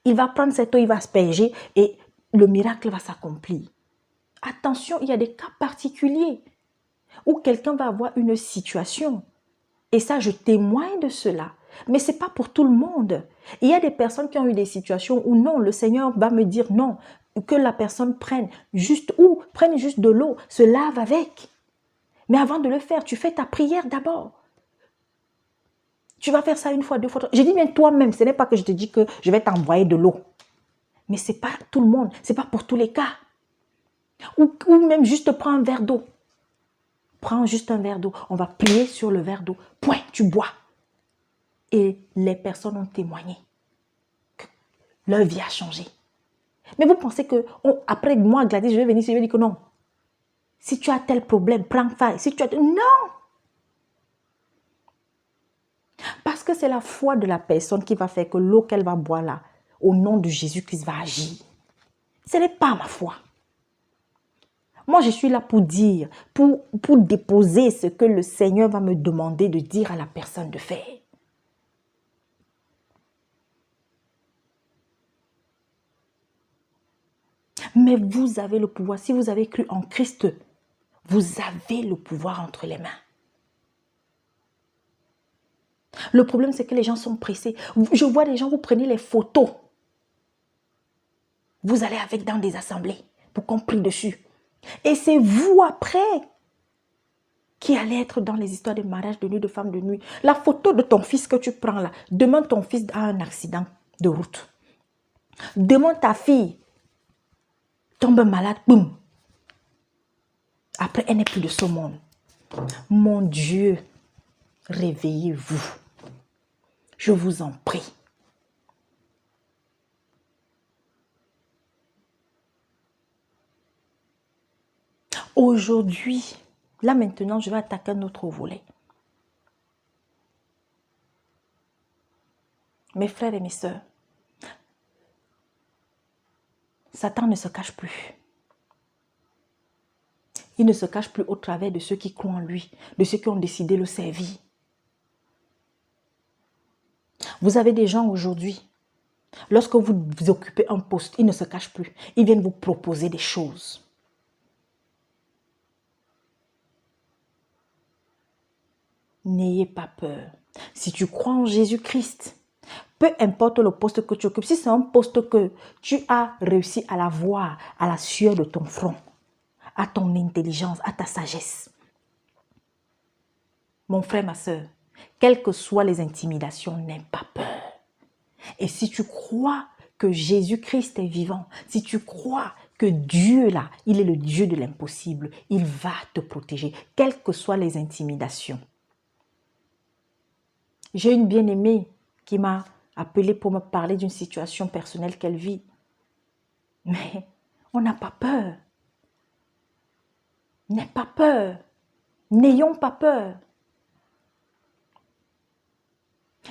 Il va prendre cette eau, il va asperger et le miracle va s'accomplir. Attention, il y a des cas particuliers où quelqu'un va avoir une situation. Et ça, je témoigne de cela. Mais ce n'est pas pour tout le monde. Il y a des personnes qui ont eu des situations où non, le Seigneur va me dire non, que la personne prenne juste de l'eau, se lave avec. Mais avant de le faire, tu fais ta prière d'abord. Tu vas faire ça une fois, deux fois, trois. Je dis bien toi-même, ce n'est pas que je te dis que je vais t'envoyer de l'eau. Mais ce n'est pas tout le monde, ce n'est pas pour tous les cas. Ou même juste prends un verre d'eau. Prends juste un verre d'eau. On va plier sur le verre d'eau. Point, tu bois. Et les personnes ont témoigné que leur vie a changé. Mais vous pensez que, après moi, Gladys, je vais venir ici, je vais dire que non. Si tu as tel problème, prends faille. Si tu as... Non! Parce que c'est la foi de la personne qui va faire que l'eau qu'elle va boire là, au nom de Jésus-Christ, va agir. Ce n'est pas ma foi. Moi, je suis là pour dire, pour déposer ce que le Seigneur va me demander de dire à la personne de faire. Mais vous avez le pouvoir. Si vous avez cru en Christ, vous avez le pouvoir entre les mains. Le problème, c'est que les gens sont pressés. Je vois des gens, vous prenez les photos. Vous allez avec dans des assemblées pour qu'on prie dessus. Et c'est vous après qui allez être dans les histoires de mariage, de nuit, de femme de nuit. La photo de ton fils que tu prends là, demain ton fils a un accident de route. Demain ta fille tombe malade, boum. Après, elle n'est plus de ce monde. Mon Dieu, réveillez-vous. Je vous en prie. Aujourd'hui, là maintenant, je vais attaquer un autre volet. Mes frères et mes sœurs, Satan ne se cache plus. Il ne se cache plus au travers de ceux qui croient en lui, de ceux qui ont décidé de le servir. Vous avez des gens aujourd'hui, lorsque vous occupez un poste, ils ne se cachent plus. Ils viennent vous proposer des choses. N'ayez pas peur. Si tu crois en Jésus-Christ, peu importe le poste que tu occupes, si c'est un poste que tu as réussi à l'avoir à la sueur de ton front, à ton intelligence, à ta sagesse. Mon frère, ma soeur, quelles que soient les intimidations, n'aie pas peur. Et si tu crois que Jésus-Christ est vivant, si tu crois que Dieu là, il est le Dieu de l'impossible, il va te protéger, quelles que soient les intimidations. J'ai une bien-aimée qui m'a appelée pour me parler d'une situation personnelle qu'elle vit. Mais on n'a pas peur. N'aie pas peur. N'ayons pas peur.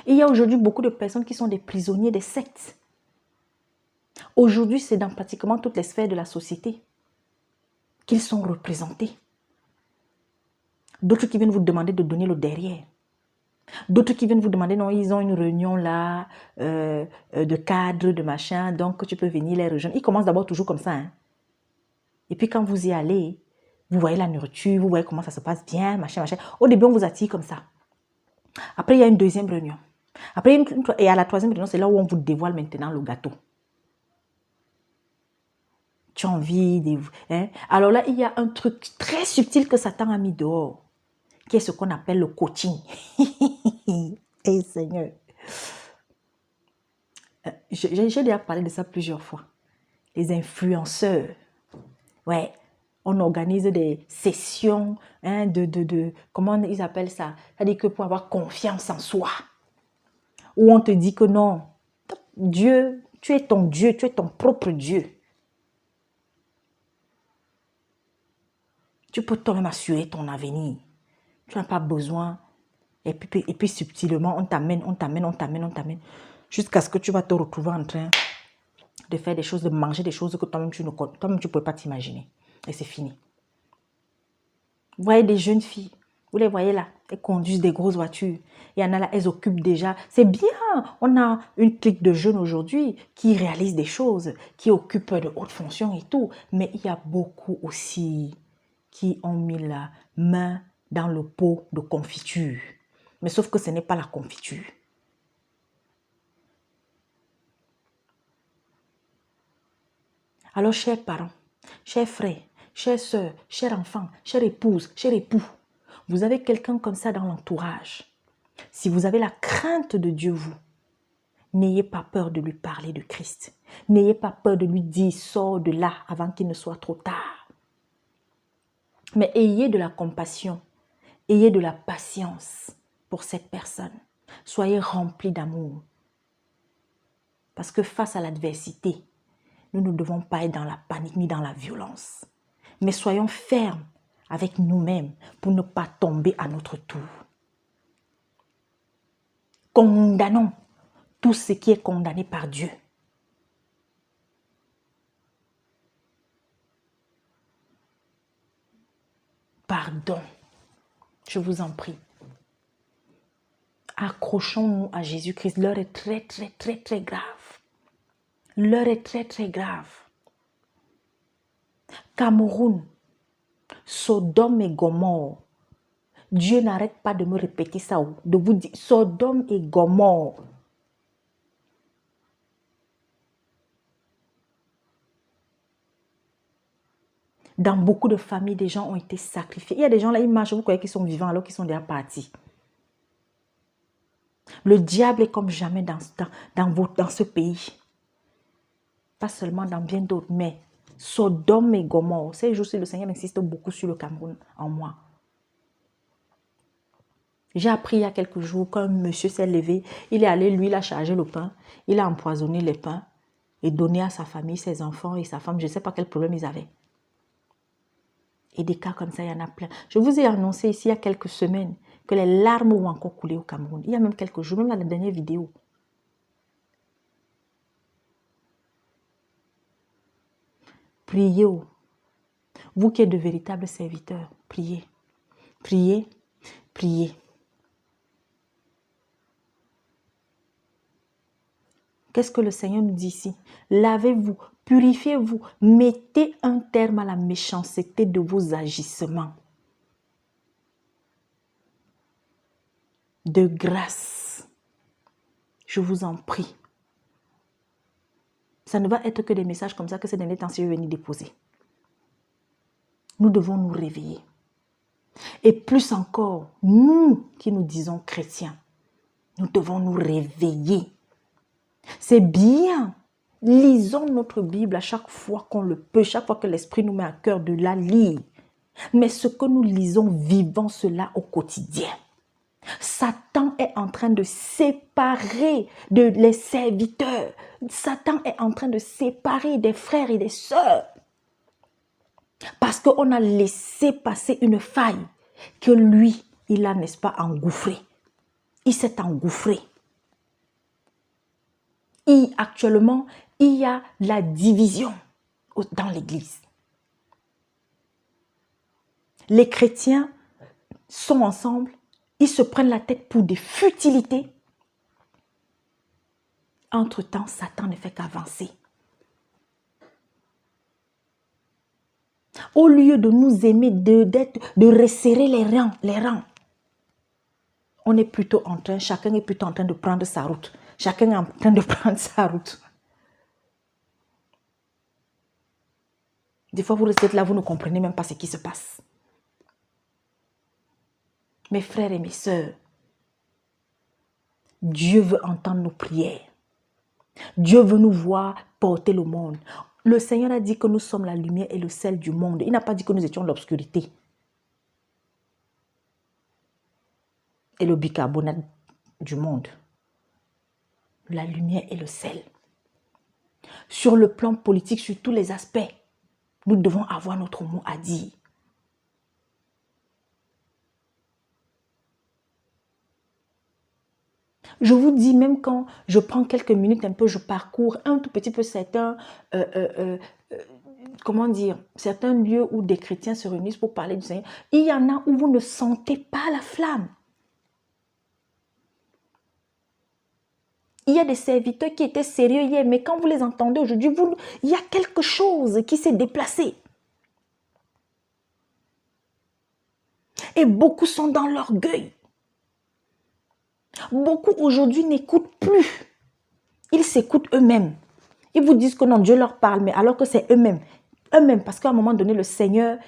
Il y a aujourd'hui beaucoup de personnes qui sont des prisonniers des sectes. Aujourd'hui, c'est dans pratiquement toutes les sphères de la société qu'ils sont représentés. D'autres qui viennent vous demander de donner le derrière. D'autres qui viennent vous demander, non, ils ont une réunion là, de cadre, de machin, donc tu peux venir les rejoindre. Ils commencent d'abord toujours comme ça. Hein. Et puis quand vous y allez, vous voyez la nourriture, vous voyez comment ça se passe bien, machin, machin. Au début, on vous attire comme ça. Après, il y a une deuxième réunion. Après, et à la troisième réunion, c'est là où on vous dévoile maintenant le gâteau. Tu as envie de... Hein? Alors là, il y a un truc très subtil que Satan a mis dehors, qui est ce qu'on appelle le coaching. Hey Seigneur. J'ai déjà parlé de ça plusieurs fois. Les influenceurs. Ouais, on organise des sessions hein, comment ils appellent ça? C'est-à-dire que pour avoir confiance en soi. Où on te dit que non, Dieu, tu es ton Dieu, tu es ton propre Dieu. Tu peux toi-même assurer ton avenir. Tu n'as pas besoin. Et puis subtilement, on t'amène. Jusqu'à ce que tu vas te retrouver en train de faire des choses, de manger des choses que toi-même tu ne peux pas t'imaginer. Et c'est fini. Vous voyez des jeunes filles, vous les voyez là, elles conduisent des grosses voitures. Il y en a là, elles occupent déjà. C'est bien, on a une clique de jeunes aujourd'hui qui réalisent des choses, qui occupent de hautes fonctions et tout. Mais il y a beaucoup aussi qui ont mis la main dans le pot de confiture. Mais sauf que ce n'est pas la confiture. Alors, chers parents, chers frères, chères sœurs, chers enfants, chère épouse, cher époux, vous avez quelqu'un comme ça dans l'entourage. Si vous avez la crainte de Dieu, vous, n'ayez pas peur de lui parler de Christ. N'ayez pas peur de lui dire, sors de là avant qu'il ne soit trop tard. Mais ayez de la compassion, ayez de la patience pour cette personne. Soyez remplis d'amour. Parce que face à l'adversité, nous ne devons pas être dans la panique ni dans la violence. Mais soyons fermes avec nous-mêmes pour ne pas tomber à notre tour. Condamnons tout ce qui est condamné par Dieu. Pardon, je vous en prie. Accrochons-nous à Jésus-Christ. L'heure est très, très, très, très grave. L'heure est très, très grave. Cameroun, Sodome et Gomorrhe. Dieu n'arrête pas de me répéter ça, de vous dire Sodome et Gomorrhe. Dans beaucoup de familles, des gens ont été sacrifiés. Il y a des gens là, ils marchent, vous croyez qu'ils sont vivants alors qu'ils sont déjà partis. Le diable est comme jamais dans ce pays. Pas seulement dans bien d'autres, mais Sodome et Gomorrhe. Ces jours-ci, le Seigneur insiste beaucoup sur le Cameroun en moi. J'ai appris il y a quelques jours qu'un monsieur s'est levé. Il est allé, lui, il a chargé le pain. Il a empoisonné les pains et donné à sa famille, ses enfants et sa femme. Je ne sais pas quel problème ils avaient. Et des cas comme ça, il y en a plein. Je vous ai annoncé ici il y a quelques semaines que les larmes ont encore coulé au Cameroun. Il y a même quelques jours, même dans la dernière vidéo. Priez. Vous qui êtes de véritables serviteurs, priez. Priez, priez. Qu'est-ce que le Seigneur nous dit ici? Lavez-vous, purifiez-vous, mettez un terme à la méchanceté de vos agissements. De grâce, je vous en prie. Ça ne va être que des messages comme ça que ces derniers temps-ci je vais venir déposer. Nous devons nous réveiller. Et plus encore, nous qui nous disons chrétiens, nous devons nous réveiller. C'est bien. Lisons notre Bible à chaque fois qu'on le peut, chaque fois que l'Esprit nous met à cœur de la lire. Mais ce que nous lisons, vivons cela au quotidien. Satan est en train de séparer les serviteurs. Satan est en train de séparer des frères et des sœurs. Parce qu'on a laissé passer une faille que lui, il a, n'est-ce pas, engouffré. Il s'est engouffré. Actuellement, il y a la division dans l'Église. Les chrétiens sont ensemble, ils se prennent la tête pour des futilités. Entre-temps, Satan ne fait qu'avancer. Au lieu de nous aimer, de resserrer les rangs, on est plutôt en train, chacun est plutôt en train de prendre sa route. Chacun est en train de prendre sa route. Des fois, vous restez là, vous ne comprenez même pas ce qui se passe. Mes frères et mes sœurs, Dieu veut entendre nos prières. Dieu veut nous voir porter le monde. Le Seigneur a dit que nous sommes la lumière et le sel du monde. Il n'a pas dit que nous étions l'obscurité. Et le bicarbonate du monde. La lumière et le sel. Sur le plan politique, sur tous les aspects, nous devons avoir notre mot à dire. Je vous dis, même quand je prends quelques minutes, un peu, je parcours un tout petit peu certains lieux où des chrétiens se réunissent pour parler du Seigneur. Il y en a où vous ne sentez pas la flamme. Il y a des serviteurs qui étaient sérieux hier, mais quand vous les entendez aujourd'hui, il y a quelque chose qui s'est déplacé. Et beaucoup sont dans l'orgueil. Beaucoup aujourd'hui n'écoutent plus. Ils s'écoutent eux-mêmes. Ils vous disent que non, Dieu leur parle, mais alors que c'est eux-mêmes. Eux-mêmes, parce qu'à un moment donné, le Seigneur,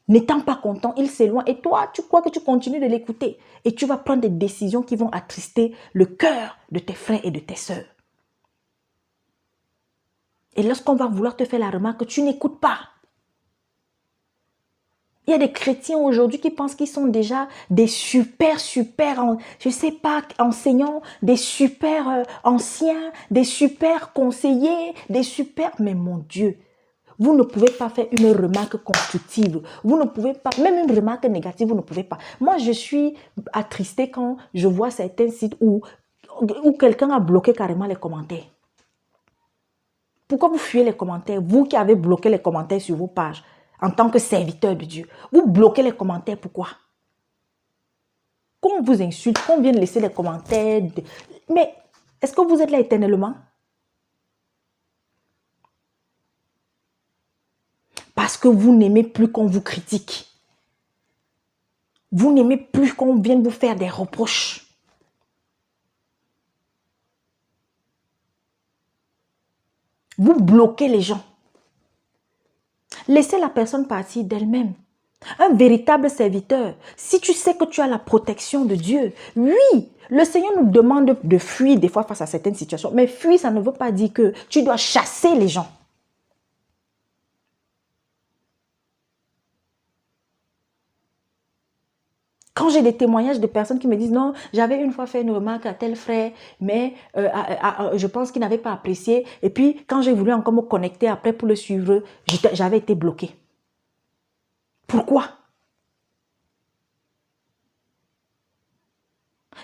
n'étant pas content, il s'éloigne. Et toi, tu crois que tu continues de l'écouter. Et tu vas prendre des décisions qui vont attrister le cœur de tes frères et de tes sœurs. Et lorsqu'on va vouloir te faire la remarque, tu n'écoutes pas. Il y a des chrétiens aujourd'hui qui pensent qu'ils sont déjà des super, je sais pas, enseignants, des super anciens, des super conseillers, des super... Mais mon Dieu, vous ne pouvez pas faire une remarque constructive. Vous ne pouvez pas, même une remarque négative, vous ne pouvez pas. Moi, je suis attristée quand je vois certains sites où quelqu'un a bloqué carrément les commentaires. Pourquoi vous fuyez les commentaires? Vous qui avez bloqué les commentaires sur vos pages en tant que serviteur de Dieu. Vous bloquez les commentaires, pourquoi? Quand on vous insulte, qu'on vienne laisser les commentaires. Mais est-ce que vous êtes là éternellement? Parce que vous n'aimez plus qu'on vous critique. Vous n'aimez plus qu'on vienne vous faire des reproches. Vous bloquez les gens. Laissez la personne partir d'elle-même. Un véritable serviteur, si tu sais que tu as la protection de Dieu, oui, le Seigneur nous demande de fuir des fois face à certaines situations. Mais fuir, ça ne veut pas dire que tu dois chasser les gens. Quand j'ai des témoignages de personnes qui me disent non, j'avais une fois fait une remarque à tel frère, mais je pense qu'il n'avait pas apprécié. Et puis, quand j'ai voulu encore me connecter après pour le suivre, j'avais été bloquée. Pourquoi?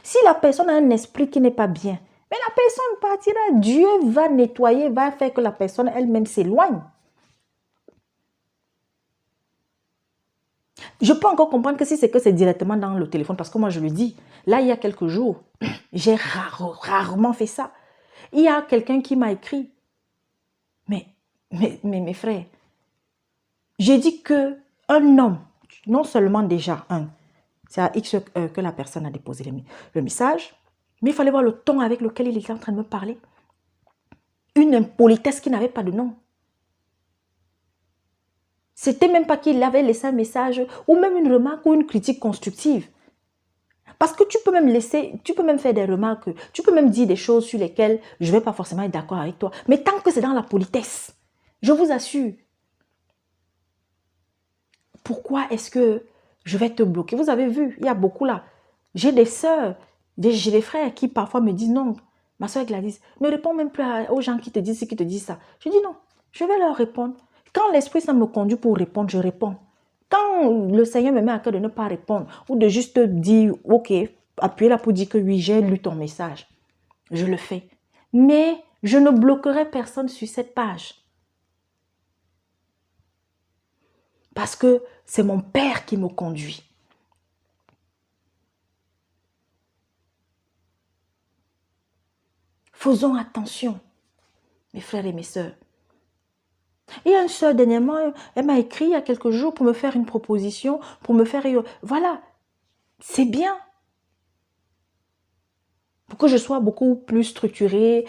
Si la personne a un esprit qui n'est pas bien, mais la personne partira, Dieu va nettoyer, va faire que la personne elle-même s'éloigne. Je peux encore comprendre que si c'est directement dans le téléphone, parce que moi je le dis, là il y a quelques jours, j'ai rarement fait ça. Il y a quelqu'un qui m'a écrit, mais mes frères, j'ai dit que un homme, non seulement déjà c'est à X que la personne a déposé le message, mais il fallait voir le ton avec lequel il était en train de me parler. Une impolitesse qui n'avait pas de nom. C'était même pas qu'il avait laissé un message ou même une remarque ou une critique constructive. Parce que tu peux même faire des remarques, tu peux même dire des choses sur lesquelles je ne vais pas forcément être d'accord avec toi. Mais tant que c'est dans la politesse, je vous assure. Pourquoi est-ce que je vais te bloquer? Vous avez vu, il y a beaucoup là. J'ai des sœurs, j'ai des frères qui parfois me disent non. Ma soeur Gladys, ne réponds même plus aux gens qui te disent ce qui te disent ça. Je dis non, je vais leur répondre. Quand l'Esprit Saint me conduit pour répondre, je réponds. Quand le Seigneur me met à cœur de ne pas répondre ou de juste dire, ok, appuyer là pour dire que oui, j'ai lu ton message, je le fais. Mais je ne bloquerai personne sur cette page. Parce que c'est mon Père qui me conduit. Faisons attention, mes frères et mes sœurs. Il y a une sœur dernièrement, elle m'a écrit il y a quelques jours pour me faire une proposition, pour me faire... Voilà, c'est bien. Pour que je sois beaucoup plus structurée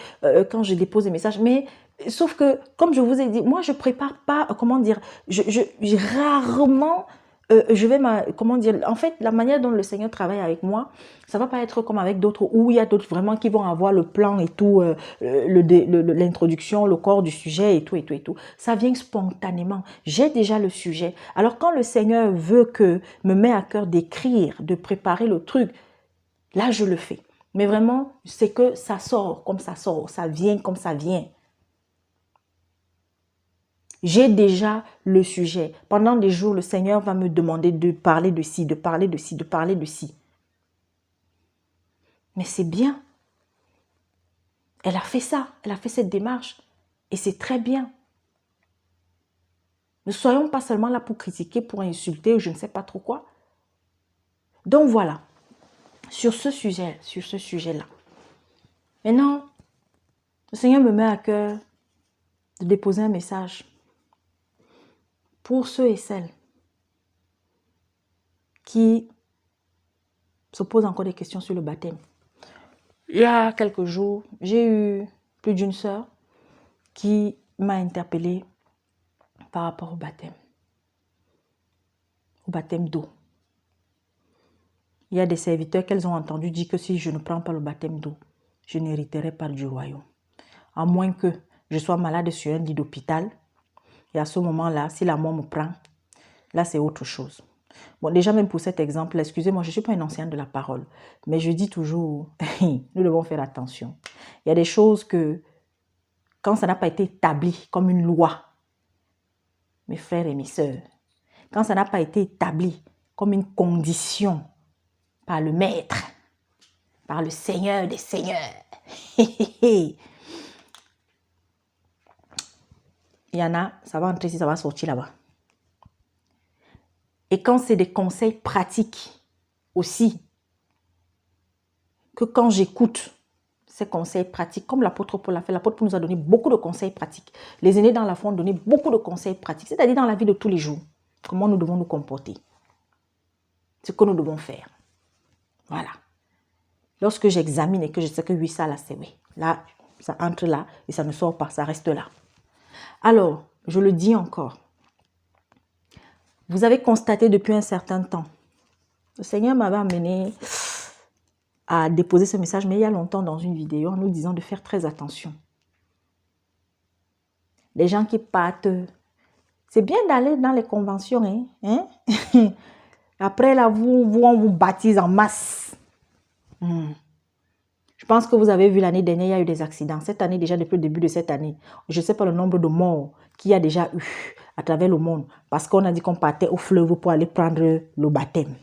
quand je dépose des messages. Mais sauf que, comme je vous ai dit, moi je ne prépare pas, comment dire, rarement... je vais, comment dire, en fait, la manière dont le Seigneur travaille avec moi, ça va pas être comme avec d'autres, où il y a d'autres vraiment qui vont avoir le plan et tout, l'introduction, le corps du sujet et tout, et tout, et tout. Ça vient spontanément. J'ai déjà le sujet. Alors, quand le Seigneur veut me met à cœur d'écrire, de préparer le truc, là, je le fais. Mais vraiment, c'est que ça sort comme ça sort, ça vient comme ça vient. J'ai déjà le sujet. Pendant des jours, le Seigneur va me demander de parler de ci, de parler de ci, de parler de ci. Mais c'est bien. Elle a fait ça, elle a fait cette démarche. Et c'est très bien. Ne soyons pas seulement là pour critiquer, pour insulter ou je ne sais pas trop quoi. Donc voilà, sur ce sujet-là. Maintenant, le Seigneur me met à cœur de déposer un message pour ceux et celles qui se posent encore des questions sur le baptême. Il y a quelques jours, j'ai eu plus d'une sœur qui m'a interpellée par rapport au baptême d'eau. Il y a des serviteurs qu'elles ont entendu dire que si je ne prends pas le baptême d'eau, je n'hériterai pas du royaume. À moins que je sois malade sur un lit d'hôpital. Et à ce moment-là, si la mort me prend, là c'est autre chose. Bon, déjà même pour cet exemple, excusez-moi, je ne suis pas une ancienne de la parole, mais je dis toujours, nous devons faire attention. Il y a des choses que, quand ça n'a pas été établi comme une loi, mes frères et mes sœurs, quand ça n'a pas été établi comme une condition par le Maître, par le Seigneur des Seigneurs, il y en a, ça va entrer ici, ça va sortir là-bas. Et quand c'est des conseils pratiques aussi, que quand j'écoute ces conseils pratiques, comme l'apôtre Paul l'a fait, l'apôtre Paul nous a donné beaucoup de conseils pratiques. Les aînés dans la foi ont donné beaucoup de conseils pratiques, c'est-à-dire dans la vie de tous les jours, comment nous devons nous comporter, ce que nous devons faire. Voilà. Lorsque j'examine et que je sais que oui, ça là, c'est oui. Là, ça entre là et ça ne sort pas, ça reste là. Alors, je le dis encore, vous avez constaté depuis un certain temps, le Seigneur m'avait amené à déposer ce message, mais il y a longtemps dans une vidéo, en nous disant de faire très attention. Les gens qui partent, c'est bien d'aller dans les conventions, hein? Après là, on vous baptise en masse. Je pense que vous avez vu l'année dernière, il y a eu des accidents. Cette année, déjà depuis le début de cette année, je ne sais pas le nombre de morts qu'il y a déjà eu à travers le monde, parce qu'on a dit qu'on partait au fleuve pour aller prendre le baptême.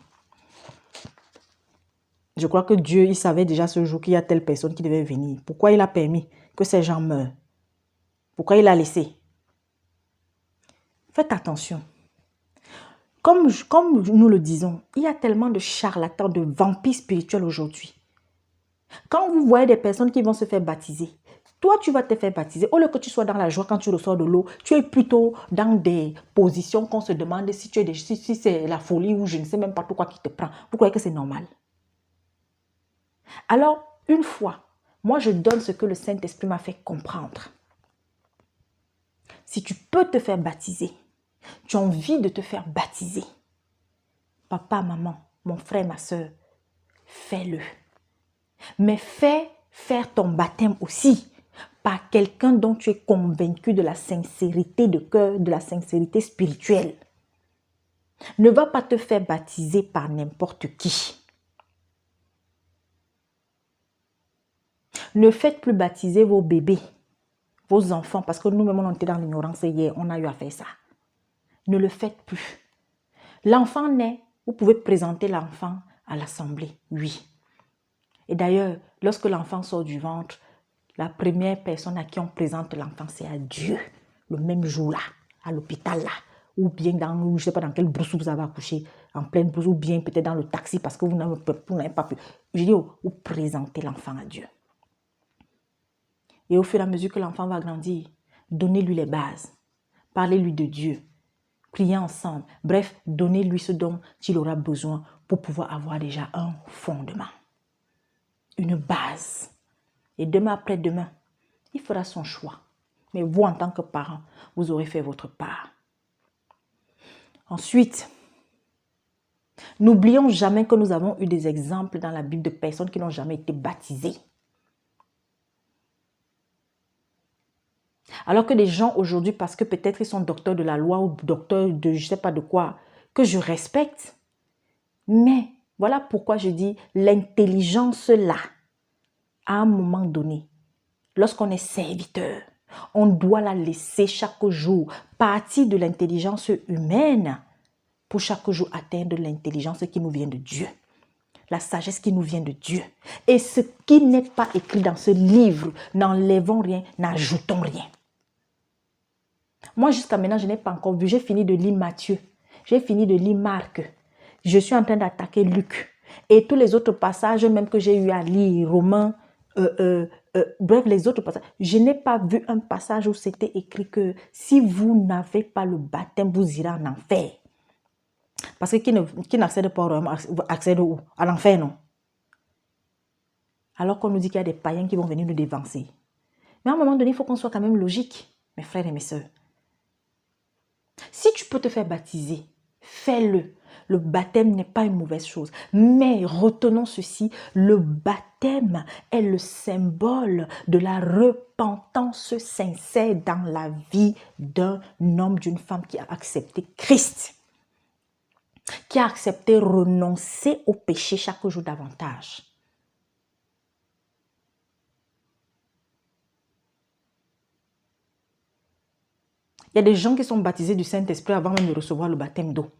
Je crois que Dieu, il savait déjà ce jour qu'il y a telle personne qui devait venir. Pourquoi il a permis que ces gens meurent? Pourquoi il a laissé? Faites attention. Comme nous le disons, il y a tellement de charlatans, de vampires spirituels aujourd'hui. Quand vous voyez des personnes qui vont se faire baptiser, toi, tu vas te faire baptiser. Au lieu que tu sois dans la joie quand tu ressors de l'eau, tu es plutôt dans des positions qu'on se demande si c'est la folie ou je ne sais même pas tout quoi qui te prend. Vous croyez que c'est normal? Alors, une fois, moi, je donne ce que le Saint-Esprit m'a fait comprendre. Si tu peux te faire baptiser, tu as envie de te faire baptiser, papa, maman, mon frère, ma soeur, fais-le. Mais fais faire ton baptême aussi par quelqu'un dont tu es convaincu de la sincérité de cœur, de la sincérité spirituelle. Ne va pas te faire baptiser par n'importe qui. Ne faites plus baptiser vos bébés, vos enfants, parce que nous-mêmes, on était dans l'ignorance hier, on a eu à faire ça. Ne le faites plus. L'enfant naît, vous pouvez présenter l'enfant à l'assemblée, oui. Et d'ailleurs, lorsque l'enfant sort du ventre, la première personne à qui on présente l'enfant, c'est à Dieu, le même jour-là, à l'hôpital là, ou bien dans, je ne sais pas dans quelle brousse vous avez accouché, en pleine brousse, ou bien peut-être dans le taxi parce que vous n'avez pas pu. Je dis, vous présentez l'enfant à Dieu. Et au fur et à mesure que l'enfant va grandir, donnez-lui les bases, parlez-lui de Dieu, priez ensemble, bref, donnez-lui ce dont il aura besoin pour pouvoir avoir déjà un fondement, une base. Et demain après-demain, il fera son choix. Mais vous, en tant que parent, vous aurez fait votre part. Ensuite, n'oublions jamais que nous avons eu des exemples dans la Bible de personnes qui n'ont jamais été baptisées. Alors que des gens aujourd'hui, parce que peut-être ils sont docteurs de la loi ou docteurs de je ne sais pas de quoi, que je respecte. Mais voilà pourquoi je dis l'intelligence là, à un moment donné, lorsqu'on est serviteur, on doit la laisser chaque jour partir de l'intelligence humaine pour chaque jour atteindre l'intelligence qui nous vient de Dieu. La sagesse qui nous vient de Dieu. Et ce qui n'est pas écrit dans ce livre, n'enlèvons rien, n'ajoutons rien. Moi, jusqu'à maintenant, je n'ai pas encore vu. J'ai fini de lire Matthieu. J'ai fini de lire Marc. Je suis en train d'attaquer Luc. Et tous les autres passages, même que j'ai eu à lire, Romains, bref, les autres passages. Je n'ai pas vu un passage où c'était écrit que si vous n'avez pas le baptême, vous irez en enfer. Parce que qui n'accède pas au royaume accède où? À l'enfer, non? Alors qu'on nous dit qu'il y a des païens qui vont venir nous dévancer. Mais à un moment donné, il faut qu'on soit quand même logique, mes frères et mes sœurs. Si tu peux te faire baptiser, fais-le. Le baptême n'est pas une mauvaise chose. Mais retenons ceci, le baptême est le symbole de la repentance sincère dans la vie d'un homme, d'une femme qui a accepté Christ. qui a accepté renoncer au péché chaque jour davantage. Il y a des gens qui sont baptisés du Saint-Esprit avant même de recevoir le baptême d'eau.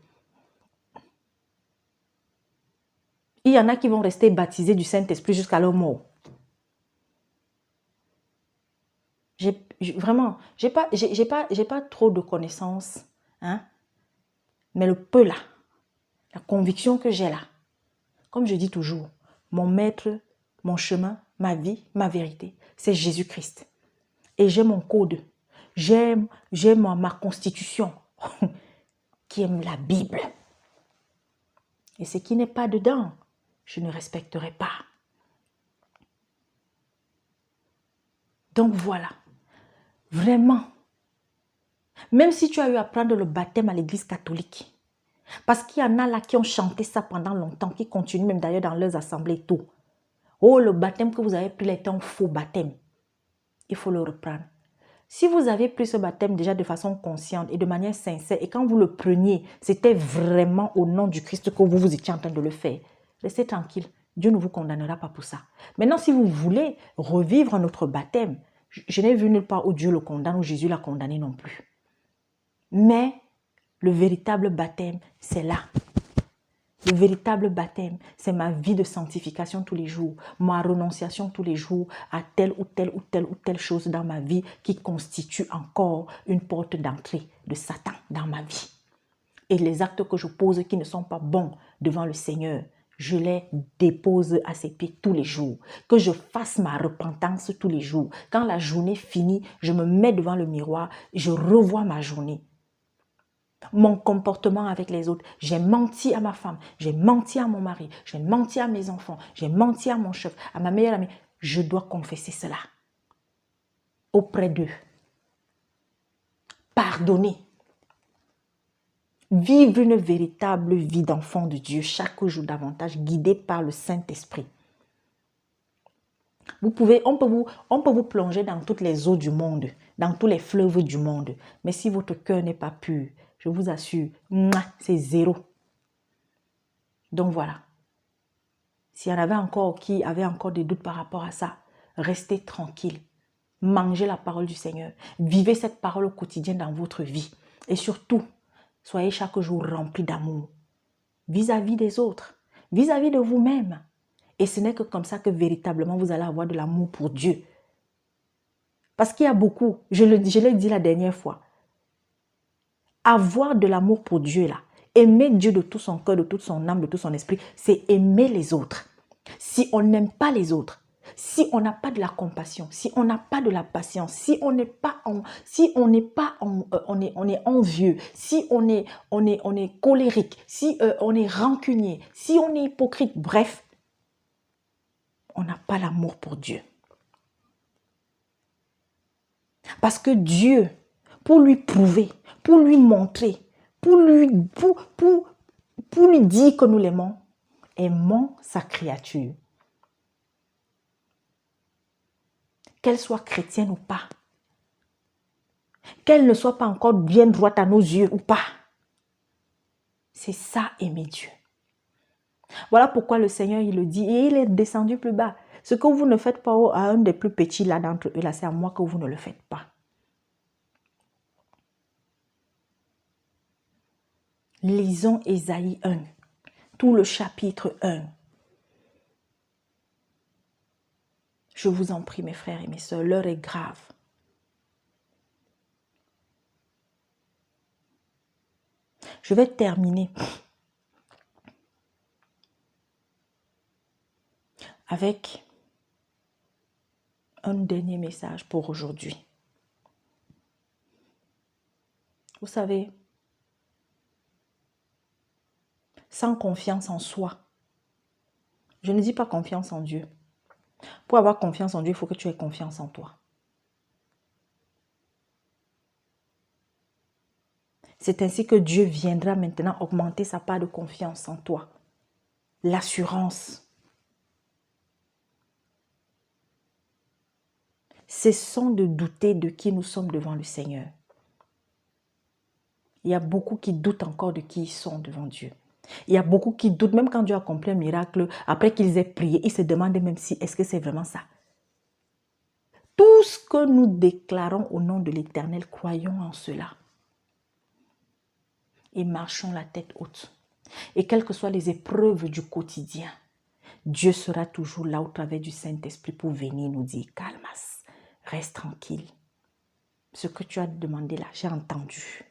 Il y en a qui vont rester baptisés du Saint-Esprit jusqu'à leur mort. Vraiment, j'ai pas trop de connaissances, hein, mais le peu là, la conviction que j'ai là, comme je dis toujours, mon maître, mon chemin, ma vie, ma vérité, c'est Jésus-Christ. Et j'ai mon code, j'ai ma constitution qui aime la Bible. Et ce qui n'est pas dedans, je ne respecterai pas. Donc voilà, vraiment, même si tu as eu à prendre le baptême à l'église catholique, parce qu'il y en a là qui ont chanté ça pendant longtemps, qui continuent même d'ailleurs dans leurs assemblées et tout. Oh, le baptême que vous avez pris était un faux baptême. Il faut le reprendre. Si vous avez pris ce baptême déjà de façon consciente et de manière sincère, et quand vous le preniez, c'était vraiment au nom du Christ que vous étiez en train de le faire, restez tranquille. Dieu ne vous condamnera pas pour ça. Maintenant, si vous voulez revivre notre baptême, je n'ai vu nulle part où Dieu le condamne, où Jésus l'a condamné non plus. Mais le véritable baptême, c'est là. Le véritable baptême, c'est ma vie de sanctification tous les jours, ma renonciation tous les jours à telle ou telle ou telle ou telle chose dans ma vie qui constitue encore une porte d'entrée de Satan dans ma vie. Et les actes que je pose qui ne sont pas bons devant le Seigneur, je les dépose à ses pieds tous les jours. Que je fasse ma repentance tous les jours. Quand la journée finit, je me mets devant le miroir, je revois ma journée. Mon comportement avec les autres. J'ai menti à ma femme, j'ai menti à mon mari, j'ai menti à mes enfants, j'ai menti à mon chef, à ma meilleure amie. Je dois confesser cela auprès d'eux. Pardonner. Vivre une véritable vie d'enfant de Dieu chaque jour davantage, guidé par le Saint-Esprit. On peut vous plonger dans toutes les eaux du monde, dans tous les fleuves du monde. Mais si votre cœur n'est pas pur, je vous assure, c'est zéro. Donc voilà. S'il y en avait encore qui avaient encore des doutes par rapport à ça, restez tranquille. Mangez la parole du Seigneur. Vivez cette parole au quotidien dans votre vie. Et surtout, soyez chaque jour remplis d'amour. Vis-à-vis des autres, vis-à-vis de vous-même. Et ce n'est que comme ça que véritablement vous allez avoir de l'amour pour Dieu. Parce qu'il y a beaucoup, je l'ai dit la dernière fois, avoir de l'amour pour Dieu là, aimer Dieu de tout son cœur, de toute son âme, de tout son esprit, c'est aimer les autres. Si on n'aime pas les autres, si on n'a pas de la compassion, si on n'a pas de la patience, si on n'est pas on est envieux, si on est colérique, si on est rancunier, si on est hypocrite, bref, on n'a pas l'amour pour Dieu. Parce que Dieu, pour lui prouver, pour lui montrer, pour lui dire que nous l'aimons, aimons sa créature. Qu'elle soit chrétienne ou pas, qu'elle ne soit pas encore bien droite à nos yeux ou pas. C'est ça, aimer Dieu. Voilà pourquoi le Seigneur, il le dit, et il est descendu plus bas. Ce que vous ne faites pas à un des plus petits là d'entre eux, là, c'est à moi que vous ne le faites pas. Lisons Ésaïe 1, tout le chapitre 1. Je vous en prie, mes frères et mes sœurs, l'heure est grave. Je vais terminer avec un dernier message pour aujourd'hui. Vous savez, sans confiance en soi, je ne dis pas confiance en Dieu. Pour avoir confiance en Dieu, il faut que tu aies confiance en toi. C'est ainsi que Dieu viendra maintenant augmenter sa part de confiance en toi. L'assurance. Cessons de douter de qui nous sommes devant le Seigneur. Il y a beaucoup qui doutent encore de qui ils sont devant Dieu. Il y a beaucoup qui doutent, même quand Dieu accomplit un miracle, après qu'ils aient prié, ils se demandent même si, est-ce que c'est vraiment ça? Tout ce que nous déclarons au nom de l'Éternel, croyons en cela. Et marchons la tête haute. Et quelles que soient les épreuves du quotidien, Dieu sera toujours là au travers du Saint-Esprit pour venir nous dire, calmas, reste tranquille. Ce que tu as demandé là, j'ai entendu.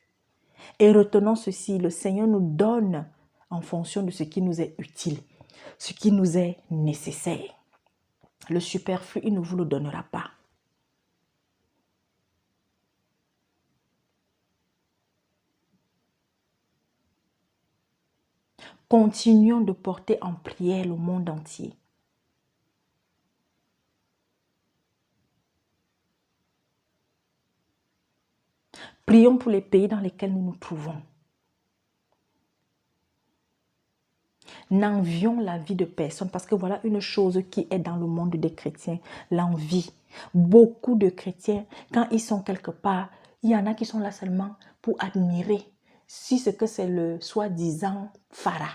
Et retenons ceci, le Seigneur nous donne en fonction de ce qui nous est utile, ce qui nous est nécessaire. Le superflu, il ne vous le donnera pas. Continuons de porter en prière le monde entier. Prions pour les pays dans lesquels nous nous trouvons. N'envions la vie de personne parce que voilà une chose qui est dans le monde des chrétiens, l'envie. Beaucoup de chrétiens, quand ils sont quelque part, il y en a qui sont là seulement pour admirer si ce que c'est le soi-disant phara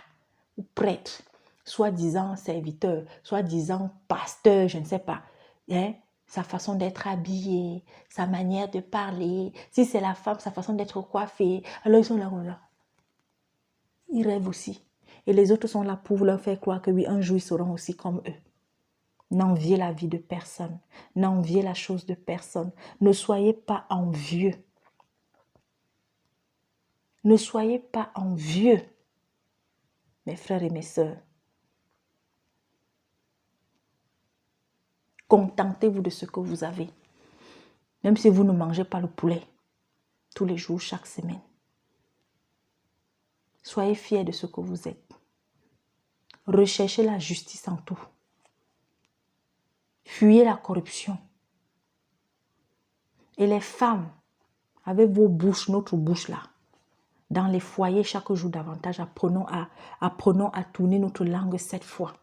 ou prêtre, soi-disant serviteur, soi-disant pasteur, je ne sais pas, hein? Sa façon d'être habillé, sa manière de parler, si c'est la femme, sa façon d'être coiffée, alors ils sont là, là. Ils rêvent aussi. Et les autres sont là pour leur faire croire que oui, un jour ils seront aussi comme eux. N'enviez la vie de personne. N'enviez la chose de personne. Ne soyez pas envieux. Ne soyez pas envieux, mes frères et mes sœurs. Contentez-vous de ce que vous avez. Même si vous ne mangez pas le poulet tous les jours, chaque semaine. Soyez fiers de ce que vous êtes. Recherchez la justice en tout. Fuyez la corruption. Et les femmes, avec vos bouches, notre bouche là, dans les foyers chaque jour davantage, apprenons à tourner notre langue 7 fois.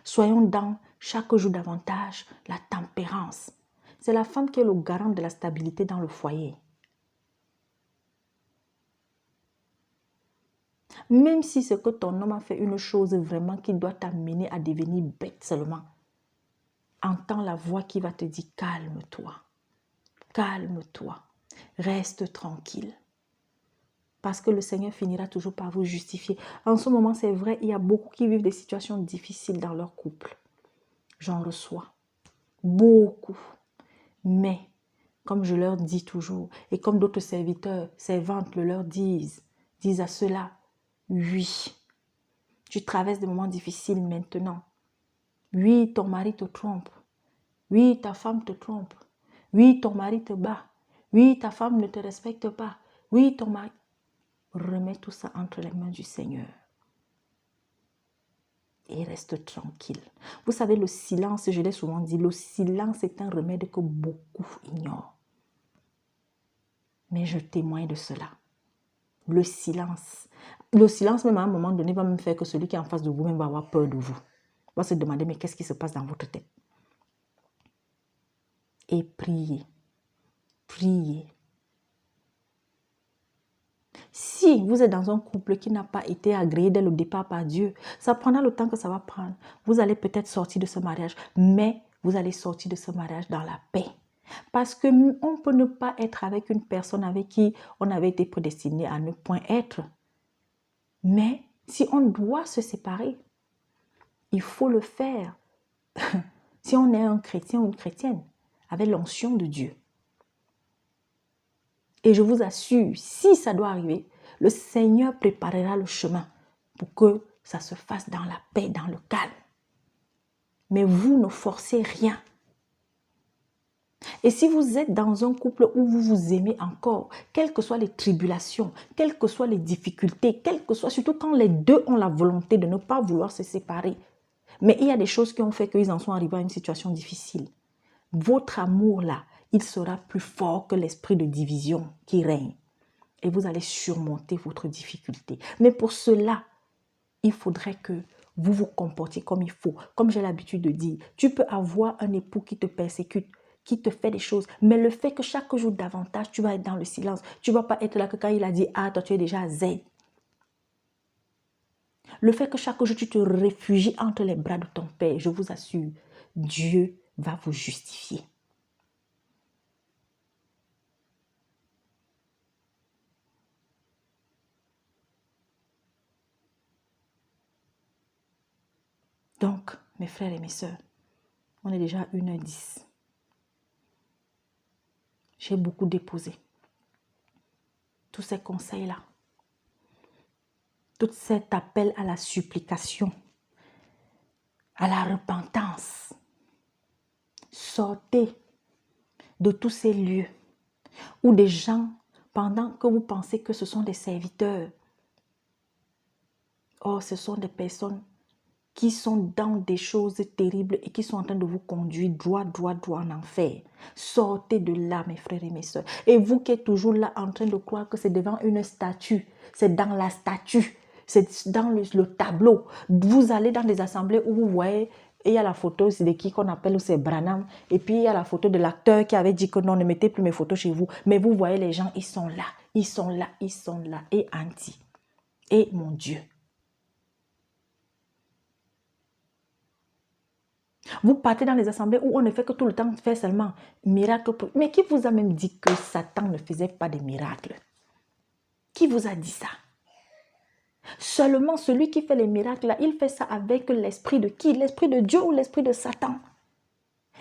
Soyons dans chaque jour davantage la tempérance. C'est la femme qui est le garant de la stabilité dans le foyer. Même si c'est que ton homme a fait une chose vraiment qui doit t'amener à devenir bête seulement, entends la voix qui va te dire calme-toi, calme-toi, reste tranquille. Parce que le Seigneur finira toujours par vous justifier. En ce moment, c'est vrai, il y a beaucoup qui vivent des situations difficiles dans leur couple. J'en reçois. Beaucoup. Mais, comme je leur dis toujours, et comme d'autres serviteurs, servantes le leur disent à cela, oui, tu traverses des moments difficiles maintenant. Oui, ton mari te trompe. Oui, ta femme te trompe. Oui, ton mari te bat. Oui, ta femme ne te respecte pas. Oui, ton mari... Remets tout ça entre les mains du Seigneur. Et reste tranquille. Vous savez, le silence, je l'ai souvent dit, le silence est un remède que beaucoup ignorent. Mais je témoigne de cela. Le silence même à un moment donné va même faire que celui qui est en face de vous même va avoir peur de vous. Va se demander, mais qu'est-ce qui se passe dans votre tête? Et priez. Priez. Si vous êtes dans un couple qui n'a pas été agréé dès le départ par Dieu, ça prendra le temps que ça va prendre. Vous allez peut-être sortir de ce mariage, mais vous allez sortir de ce mariage dans la paix. Parce qu'on peut ne pas être avec une personne avec qui on avait été prédestiné à ne point être. Mais si on doit se séparer, il faut le faire. Si on est un chrétien ou une chrétienne, avec l'onction de Dieu. Et je vous assure, si ça doit arriver, le Seigneur préparera le chemin pour que ça se fasse dans la paix, dans le calme. Mais vous ne forcez rien. Et si vous êtes dans un couple où vous vous aimez encore, quelles que soient les tribulations, quelles que soient les difficultés, quelles que soient, surtout quand les deux ont la volonté de ne pas vouloir se séparer, mais il y a des choses qui ont fait qu'ils en sont arrivés à une situation difficile. Votre amour là, il sera plus fort que l'esprit de division qui règne. Et vous allez surmonter votre difficulté. Mais pour cela, il faudrait que vous vous comportiez comme il faut. Comme j'ai l'habitude de dire, tu peux avoir un époux qui te persécute. qui te fait des choses. Mais le fait que chaque jour davantage, tu vas être dans le silence. Tu ne vas pas être là que quand il a dit A, toi tu es déjà à Z. Le fait que chaque jour tu te réfugies entre les bras de ton Père, je vous assure, Dieu va vous justifier. Donc, mes frères et mes sœurs, on est déjà à 1h10. J'ai beaucoup déposé. Tous ces conseils-là. Tout cet appel à la supplication, à la repentance. Sortez de tous ces lieux où des gens, pendant que vous pensez que ce sont des serviteurs, or ce sont des personnes qui sont dans des choses terribles et qui sont en train de vous conduire droit en enfer. Sortez de là, mes frères et mes soeurs. Et vous qui êtes toujours là en train de croire que c'est devant une statue, c'est dans la statue, c'est dans le tableau. Vous allez dans des assemblées où vous voyez, et il y a la photo, c'est de qui qu'on appelle, c'est Branham. Et puis il y a la photo de l'acteur qui avait dit que non, ne mettez plus mes photos chez vous. Mais vous voyez les gens, ils sont là, ils sont là, ils sont là. Et anti. Et mon Dieu. Vous partez dans les assemblées où on ne fait que tout le temps faire seulement miracle. Mais qui vous a même dit que Satan ne faisait pas de miracles? Qui vous a dit ça? Seulement celui qui fait les miracles, là, il fait ça avec l'esprit de qui? L'esprit de Dieu ou l'esprit de Satan?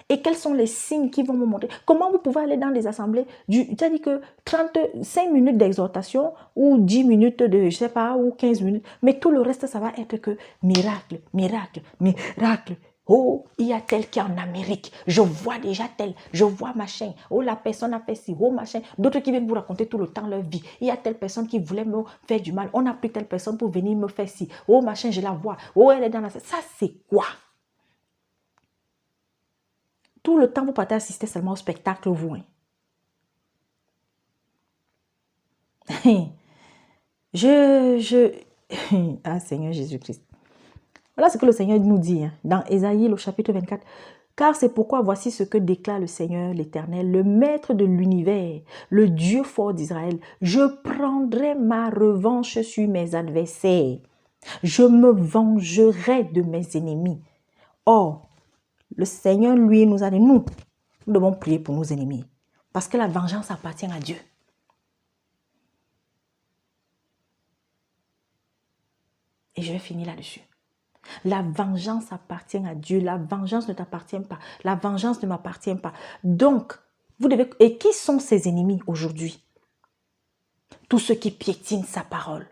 Et quels sont les signes qui vont vous montrer? Comment vous pouvez aller dans des assemblées? Tu as dit que 35 minutes d'exhortation ou 10 minutes de, je ne sais pas, ou 15 minutes. Mais tout le reste, ça va être que miracle, miracle, miracle. Oh, il y a tel qui est en Amérique. Je vois déjà tel. Je vois machin. Oh, la personne a fait ci. Oh, machin. D'autres qui viennent vous raconter tout le temps leur vie. Il y a telle personne qui voulait me faire du mal. On a pris telle personne pour venir me faire ci. Oh, machin, je la vois. Oh, elle est dans la... Ça, c'est quoi? Tout le temps, vous partez assister seulement au spectacle, vous. Hein? Ah, Seigneur Jésus-Christ. Voilà ce que le Seigneur nous dit hein, dans Ésaïe, le chapitre 24. Car c'est pourquoi voici ce que déclare le Seigneur, l'Éternel, le Maître de l'univers, le Dieu fort d'Israël. Je prendrai ma revanche sur mes adversaires. Je me vengerai de mes ennemis. Or, le Seigneur, lui, nous a dit, nous devons prier pour nos ennemis. Parce que la vengeance appartient à Dieu. Et je vais finir là-dessus. La vengeance appartient à Dieu. La vengeance ne t'appartient pas. La vengeance ne m'appartient pas. Donc, vous devez... Et qui sont ses ennemis aujourd'hui? Tous ceux qui piétinent sa parole.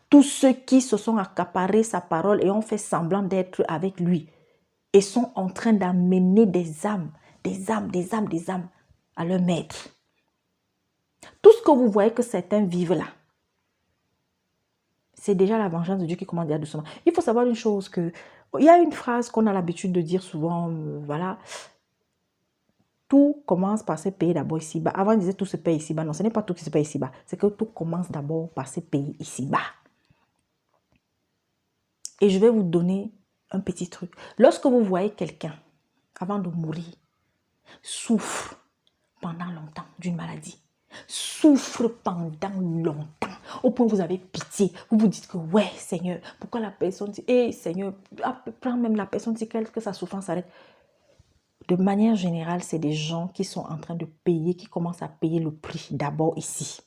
Tous ceux qui se sont accaparés sa parole et ont fait semblant d'être avec lui. Et sont en train d'amener des âmes à leur maître. Tout ce que vous voyez que certains vivent là, c'est déjà la vengeance de Dieu qui commence déjà doucement. Il faut savoir une chose que, il y a une phrase qu'on a l'habitude de dire souvent, voilà, tout commence par se payer d'abord ici-bas. Avant, on disait tout se paye ici-bas. Non, ce n'est pas tout qui se paye ici-bas. C'est que tout commence d'abord par se payer ici-bas. Et je vais vous donner un petit truc. Lorsque vous voyez quelqu'un, avant de mourir, souffre pendant longtemps d'une maladie, souffre pendant longtemps, au point où vous avez pitié, vous vous dites que ouais Seigneur, pourquoi la personne dit, hey, Seigneur, prends même la personne dit que sa souffrance s'arrête. De manière générale, c'est des gens qui sont en train de payer, qui commencent à payer le prix d'abord ici.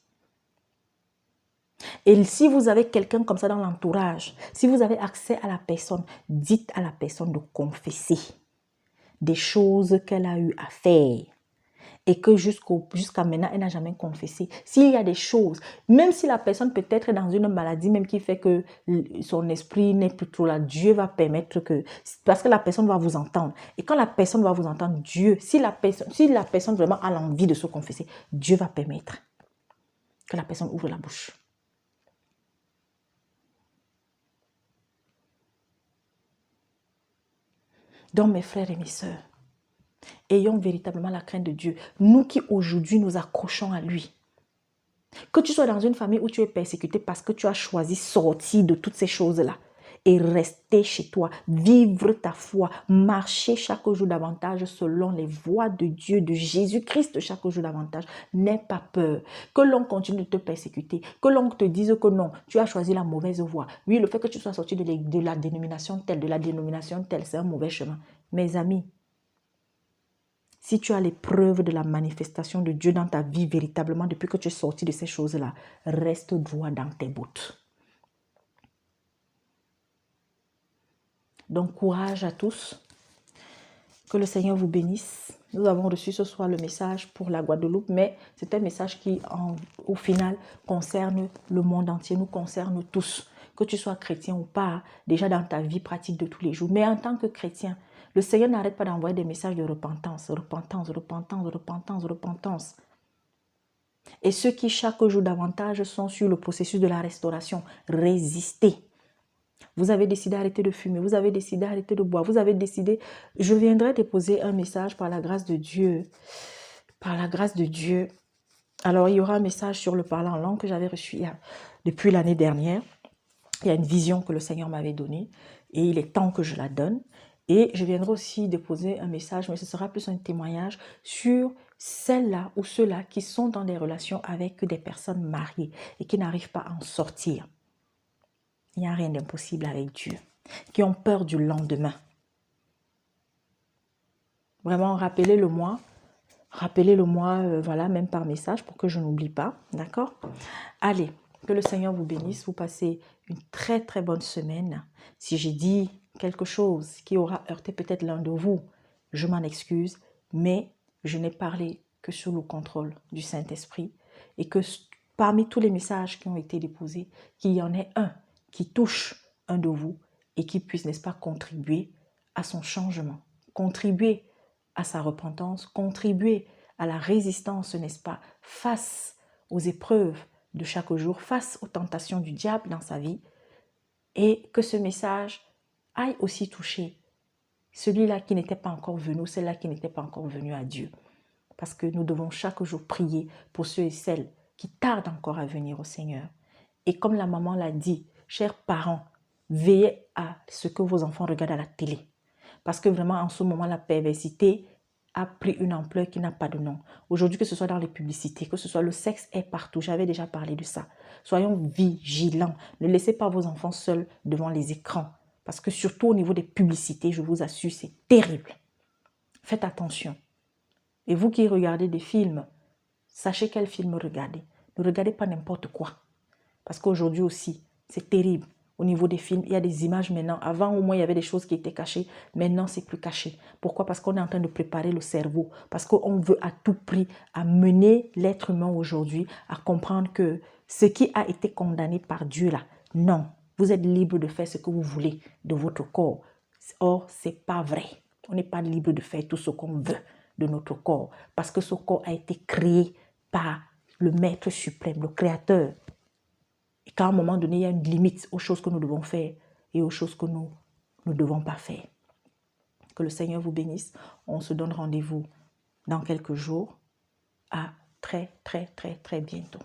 Et si vous avez quelqu'un comme ça dans l'entourage, si vous avez accès à la personne, dites à la personne de confesser des choses qu'elle a eu à faire. Et que jusqu'à maintenant, elle n'a jamais confessé. S'il y a des choses, même si la personne peut être dans une maladie, même qui fait que son esprit n'est plus trop là, Dieu va permettre que... Parce que la personne va vous entendre. Et quand la personne va vous entendre, Dieu, si la personne vraiment a l'envie de se confesser, Dieu va permettre que la personne ouvre la bouche. Donc mes frères et mes sœurs, ayons véritablement la crainte de Dieu. Nous qui aujourd'hui nous accrochons à lui. Que tu sois dans une famille où tu es persécuté parce que tu as choisi sortir de toutes ces choses-là et rester chez toi, vivre ta foi, marcher chaque jour davantage selon les voies de Dieu, de Jésus-Christ chaque jour davantage. N'aie pas peur que l'on continue de te persécuter, que l'on te dise que non, tu as choisi la mauvaise voie. Oui, le fait que tu sois sorti de la dénomination telle, c'est un mauvais chemin. Mes amis, si tu as les preuves de la manifestation de Dieu dans ta vie véritablement depuis que tu es sorti de ces choses-là, reste droit dans tes bottes. Donc, courage à tous. Que le Seigneur vous bénisse. Nous avons reçu ce soir le message pour la Guadeloupe, mais c'est un message qui, au final, concerne le monde entier, nous concerne tous. Que tu sois chrétien ou pas, déjà dans ta vie pratique de tous les jours. Mais en tant que chrétien, le Seigneur n'arrête pas d'envoyer des messages de repentance, repentance, repentance, repentance, repentance. Et ceux qui, chaque jour davantage, sont sur le processus de la restauration, résistez. Vous avez décidé d'arrêter de fumer, vous avez décidé d'arrêter de boire, vous avez décidé, je viendrai déposer un message par la grâce de Dieu. Par la grâce de Dieu. Alors, il y aura un message sur le parler en langue que j'avais reçu depuis l'année dernière. Il y a une vision que le Seigneur m'avait donnée et il est temps que je la donne. Et je viendrai aussi déposer un message, mais ce sera plus un témoignage sur celles-là ou ceux-là qui sont dans des relations avec des personnes mariées et qui n'arrivent pas à en sortir. Il n'y a rien d'impossible avec Dieu. Qui ont peur du lendemain. Vraiment, rappelez-le-moi. Rappelez-le-moi, voilà, même par message pour que je n'oublie pas. D'accord? Allez, que le Seigneur vous bénisse. Vous passez une très, très bonne semaine. Si j'ai dit quelque chose qui aura heurté peut-être l'un de vous, je m'en excuse. Mais je n'ai parlé que sous le contrôle du Saint-Esprit. Et que parmi tous les messages qui ont été déposés, qu'il y en ait un qui touche un de vous et qui puisse, n'est-ce pas, contribuer à son changement, contribuer à sa repentance, contribuer à la résistance, n'est-ce pas, face aux épreuves de chaque jour, face aux tentations du diable dans sa vie, et que ce message aille aussi toucher celui-là qui n'était pas encore venu, celle-là qui n'était pas encore venue à Dieu. Parce que nous devons chaque jour prier pour ceux et celles qui tardent encore à venir au Seigneur. Et comme la maman l'a dit, chers parents, veillez à ce que vos enfants regardent à la télé. Parce que vraiment, en ce moment, la perversité a pris une ampleur qui n'a pas de nom. Aujourd'hui, que ce soit dans les publicités, que ce soit le sexe est partout. J'avais déjà parlé de ça. Soyons vigilants. Ne laissez pas vos enfants seuls devant les écrans. Parce que surtout au niveau des publicités, je vous assure, c'est terrible. Faites attention. Et vous qui regardez des films, sachez quel film regarder. Ne regardez pas n'importe quoi. Parce qu'aujourd'hui aussi, c'est terrible. Au niveau des films, il y a des images maintenant. Avant, au moins, il y avait des choses qui étaient cachées. Maintenant, c'est plus caché. Pourquoi? Parce qu'on est en train de préparer le cerveau. Parce qu'on veut à tout prix amener l'être humain aujourd'hui à comprendre que ce qui a été condamné par Dieu là, non. Vous êtes libre de faire ce que vous voulez de votre corps. Or, ce n'est pas vrai. On n'est pas libre de faire tout ce qu'on veut de notre corps. Parce que ce corps a été créé par le Maître suprême, le Créateur. Et qu'à un moment donné, il y a une limite aux choses que nous devons faire et aux choses que nous ne devons pas faire. Que le Seigneur vous bénisse. On se donne rendez-vous dans quelques jours. À très, très, très, très bientôt.